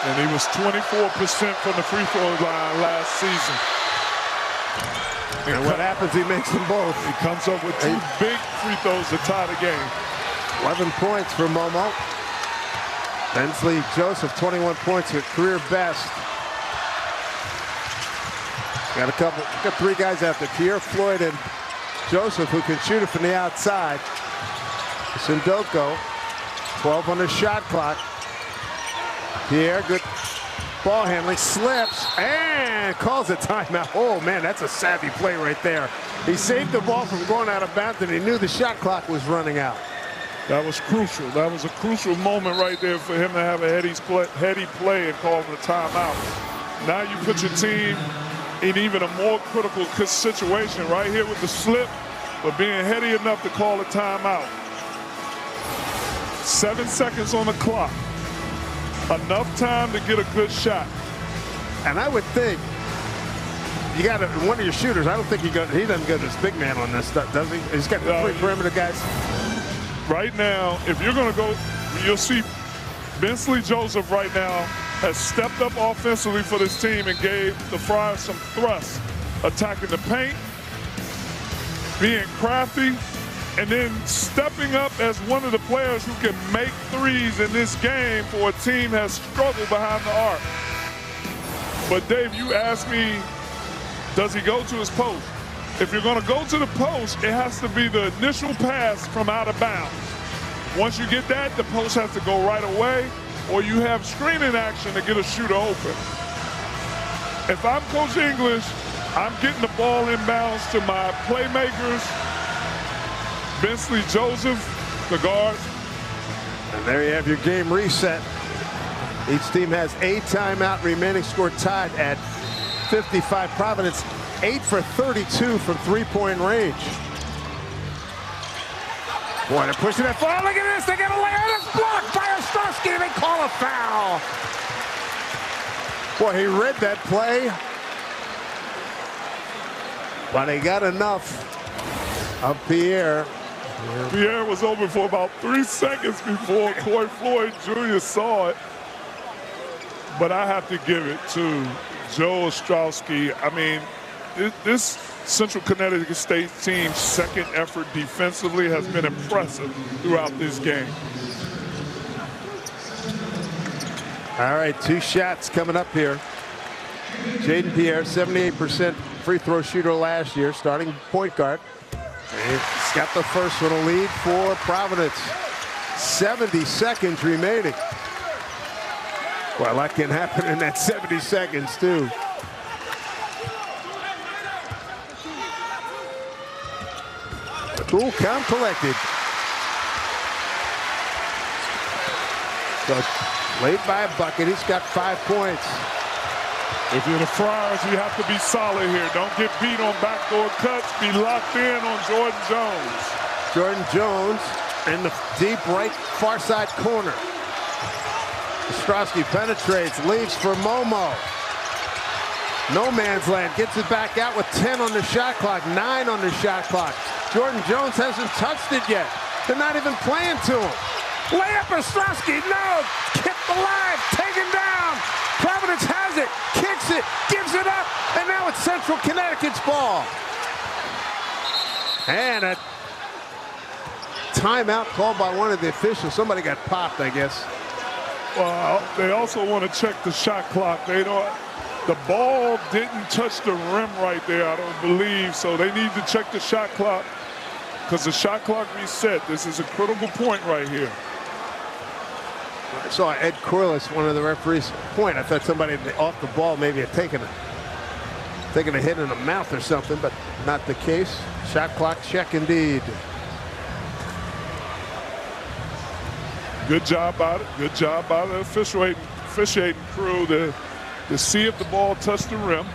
And he was 24% from the free throw line last season. And what happens, he makes them both. He comes up with 2 big free throws to tie the game. 11 points for Momo. Bensley Joseph, 21 points at career best. Got 3 guys out there. Pierre Floyd and Joseph, who can shoot it from the outside. Sindoko, 12 on the shot clock. Pierre, good ball handling, slips, and calls a timeout. Oh, man, that's a savvy play right there. He saved the ball from going out of bounds, and he knew the shot clock was running out. That was crucial. That was a crucial moment right there for him to have a heady play and call the timeout. Now you put your team in even a more critical situation right here with the slip, but being heady enough to call a timeout. 7 seconds on the clock. Enough time to get a good shot. And I would think you got one of your shooters. I don't think he doesn't go this big man on this stuff, does he? He's got the 3 perimeter guys. Right now, if you're going to go, you'll see Bensley Joseph right now has stepped up offensively for this team and gave the Friars some thrust, attacking the paint, being crafty, and then stepping up as one of the players who can make threes in this game for a team has struggled behind the arc. But Dave, you asked me, does he go to his post? If you're going to go to the post, it has to be the initial pass from out of bounds. Once you get that, the post has to go right away, or you have screening action to get a shooter open. If I'm Coach English, I'm getting the ball inbounds to my playmakers, Bensley Joseph, the guards. And there you have your game reset. Each team has a timeout remaining, score tied at 55. Providence 8 for 32 from 3-point range. Boy, they're pushing that far. Look at this. They got a layer. It's blocked by Ostrowski, and they call a foul. Boy, he read that play. But he got enough of Pierre. Pierre was open for about 3 seconds before Coy Floyd Jr. saw it. But I have to give it to Joe Ostrowski. I mean, this Central Connecticut State team's second effort defensively has been impressive throughout this game. All right, 2 shots coming up here. Jaden Pierre, 78% free throw shooter last year, starting point guard. He's got the first one, a lead for Providence. 70 seconds remaining. Well, a lot can happen in that 70 seconds, too. Cool, calm, collected. So, late by a bucket. He's got 5 points. If you're the Friars, you have to be solid here. Don't get beat on backdoor cuts. Be locked in on Jordan Jones. Jordan Jones in the deep right far side corner. Ostrowski penetrates, leaves for Momo. No man's land. Gets it back out with 10 on the shot clock, 9 on the shot clock. Jordan Jones hasn't touched it yet. They're not even playing to him. Layup Ostrowski, no! Kept alive, taken down. Providence has it, kicks it, gives it up, and now it's Central Connecticut's ball. And a timeout called by one of the officials. Somebody got popped, I guess. Well, they also want to check the shot clock. They don't. The ball didn't touch the rim right there, I don't believe. So they need to check the shot clock because the shot clock reset. This is a critical point right here. I saw Ed Corliss, one of the referees, point. I thought somebody off the ball maybe had taken a hit in the mouth or something, but not the case. Shot clock check indeed. Good job by it. Good job by the officiating crew to see if the ball touched the rim.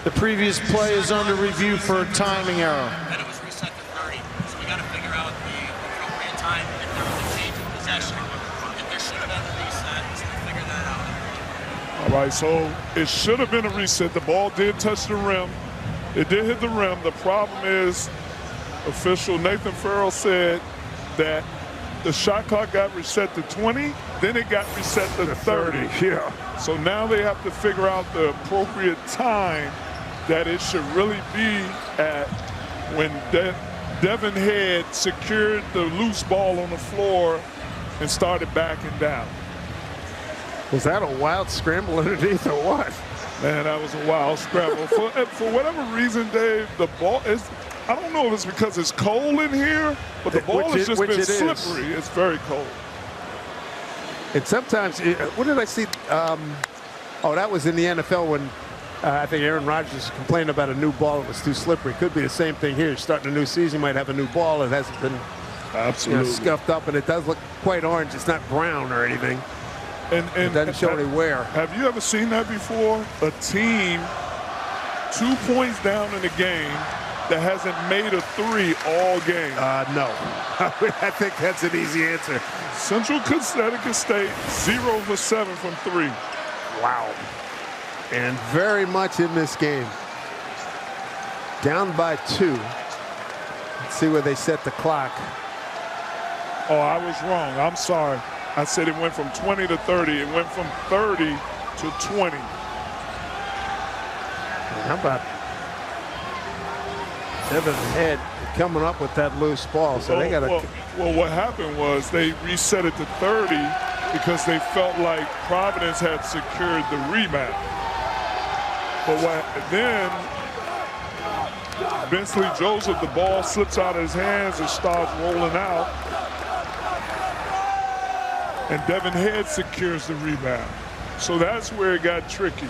The previous play is under review for a timing error. And it was reset to 30. So we got to figure out the appropriate time if there was a change in possession. If there should have been a reset, so we'll figure that out. All right, so it should have been a reset. The ball did touch the rim. It did hit the rim. The problem is, official Nathan Farrell said that the shot clock got reset to 20, then it got reset to 30. Yeah. So now they have to figure out the appropriate time that it should really be at when Devin Head secured the loose ball on the floor and started backing down. Was that a wild scramble underneath or what? Man, that was a wild scramble. For whatever reason, Dave, the ball is, I don't know if it's because it's cold in here, but the ball has just been slippery. It's very cold. And sometimes, what did I see? Oh, that was in the NFL when I think Aaron Rodgers complained about a new ball that was too slippery. Could be the same thing here. You're starting a new season, you might have a new ball that hasn't been scuffed up, and it does look quite orange. It's not brown or anything. And it doesn't show any wear. Have you ever seen that before? A team 2 points down in the game that hasn't made a three all game? No. I think that's an easy answer. Central Connecticut State, 0 for 7 from 3. Wow. And very much in this game. Down by 2. Let's see where they set the clock. Oh, I was wrong. I'm sorry. I said it went from 20 to 30. It went from 30 to 20. How about Devin Head coming up with that loose ball? So they got to. Well, what happened was they reset it to 30 because they felt like Providence had secured the rebound. But then Bensley Joseph, the ball slips out of his hands and starts rolling out. And Devin Head secures the rebound. So that's where it got tricky.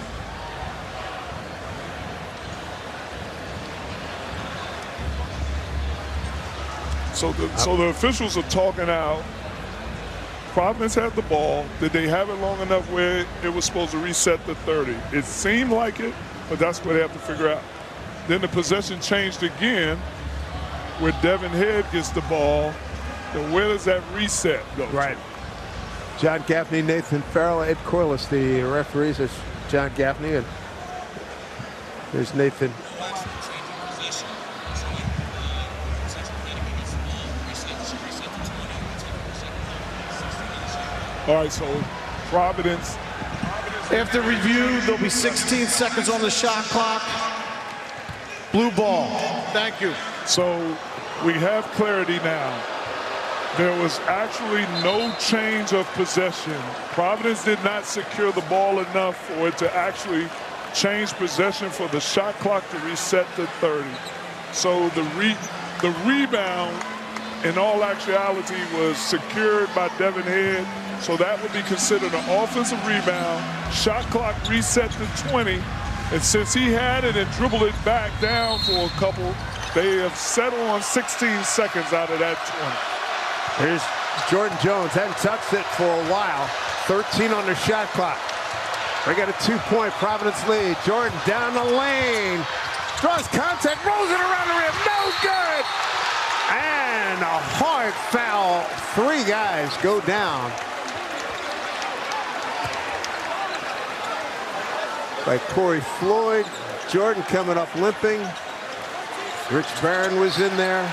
So the officials are talking out. Providence had the ball. Did they have it long enough where it was supposed to reset to 30? It seemed like it, but that's what they have to figure out. Then the possession changed again where Devin Head gets the ball. And where does that reset go? Right. John Gaffney, Nathan Farrell, Ed Corliss, the referees. There's John Gaffney, and there's Nathan. All right, so Providence. After review, there'll be 16 seconds on the shot clock. Blue ball. Thank you. So we have clarity now. There was actually no change of possession. Providence did not secure the ball enough for it to actually change possession for the shot clock to reset to 30. So the rebound, in all actuality, was secured by Devin Head. So that would be considered an offensive rebound. Shot clock reset to 20. And since he had it and dribbled it back down for a couple, they have settled on 16 seconds out of that 20. Here's Jordan Jones. Hadn't touched it for a while. 13 on the shot clock. They got a 2-point Providence lead. Jordan down the lane. Draws contact, rolls it around the rim. No good. And a hard foul. 3 guys go down. by Corey Floyd. Jordan coming up limping. Rich Barron was in there.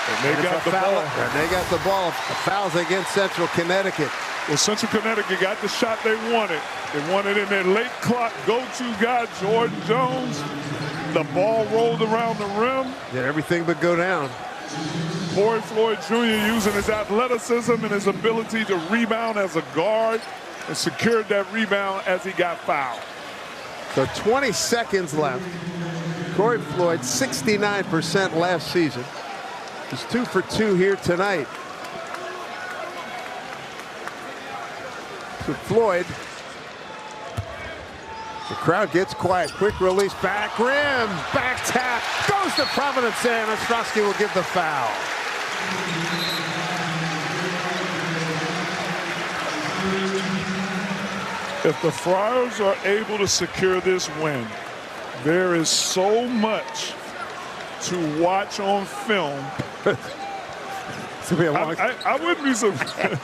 And they got the ball. And they got the ball. Fouls against Central Connecticut. Well, Central Connecticut got the shot they wanted. They wanted in their late clock go-to guy, Jordan Jones. The ball rolled around the rim. Did everything but go down. Corey Floyd Jr. using his athleticism and his ability to rebound as a guard and secured that rebound as he got fouled. So 20 seconds left. Corey Floyd, 69% last season. He's 2 for 2 here tonight. So Floyd, the crowd gets quiet. Quick release, back rim, back tap, goes to Providence, and Ostrowski will give the foul. If the Friars are able to secure this win, there is so much to watch on film. I wouldn't be surprised.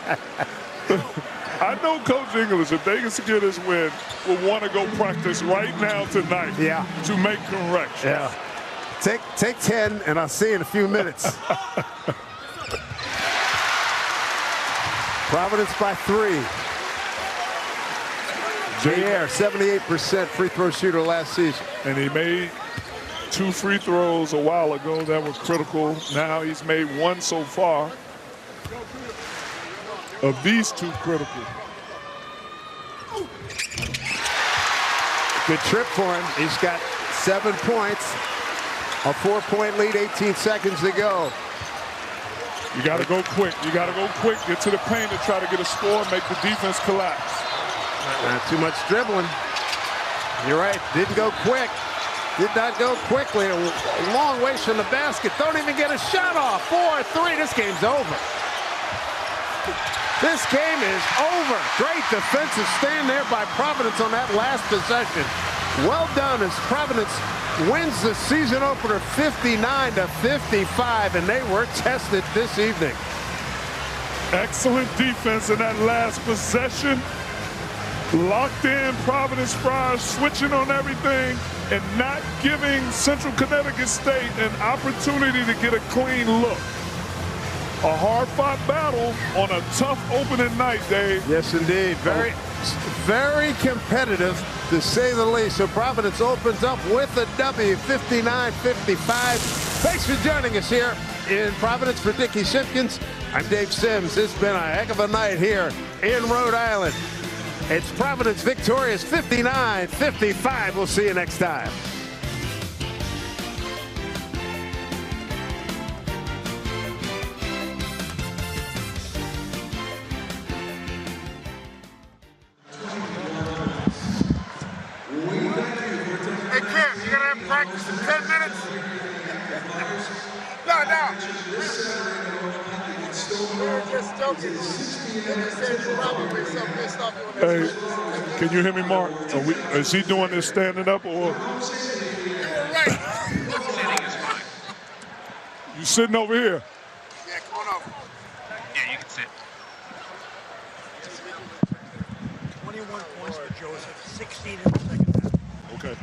I know Coach English, if they can secure this win, will want to go practice right now tonight to make corrections. Yeah. Take 10, and I'll see you in a few minutes. Providence by 3. Jair, 78% free throw shooter last season. And he made 2 free throws a while ago that were critical. Now he's made 1 so far. Of these 2 critical. Good trip for him. He's got 7 points. A 4-point lead, 18 seconds to go. You got to go quick. You got to go quick. Get to the paint and try to get a score and make the defense collapse. Not too much dribbling. You're right. Didn't go quick. Did not go quickly. A long ways from the basket. Don't even get a shot off. 4-3. This game's over. This game is over. Great defensive stand there by Providence on that last possession. Well done as Providence wins the season opener 59-55, and they were tested this evening. Excellent defense in that last possession. Locked in Providence Friars, switching on everything and not giving Central Connecticut State an opportunity to get a clean look. A hard-fought battle on a tough opening night, Dave. Yes, indeed. Very competitive, to say the least. So Providence opens up with a W, 59-55. Thanks for joining us here in Providence. For Dickie Simpkins, I'm Dave Sims. It's been a heck of a night here in Rhode Island. It's Providence victorious, 59-55. We'll see you next time. Practice in 10 minutes? No. We were just joking. And he said he's probably so pissed off. Hey, can you hear me, Mark? Is he doing this standing up or? You were right. Sitting is fine. You sitting over here? Yeah, come on over. Yeah, you can sit. 21 points for Joseph, 16 in the second half. Okay.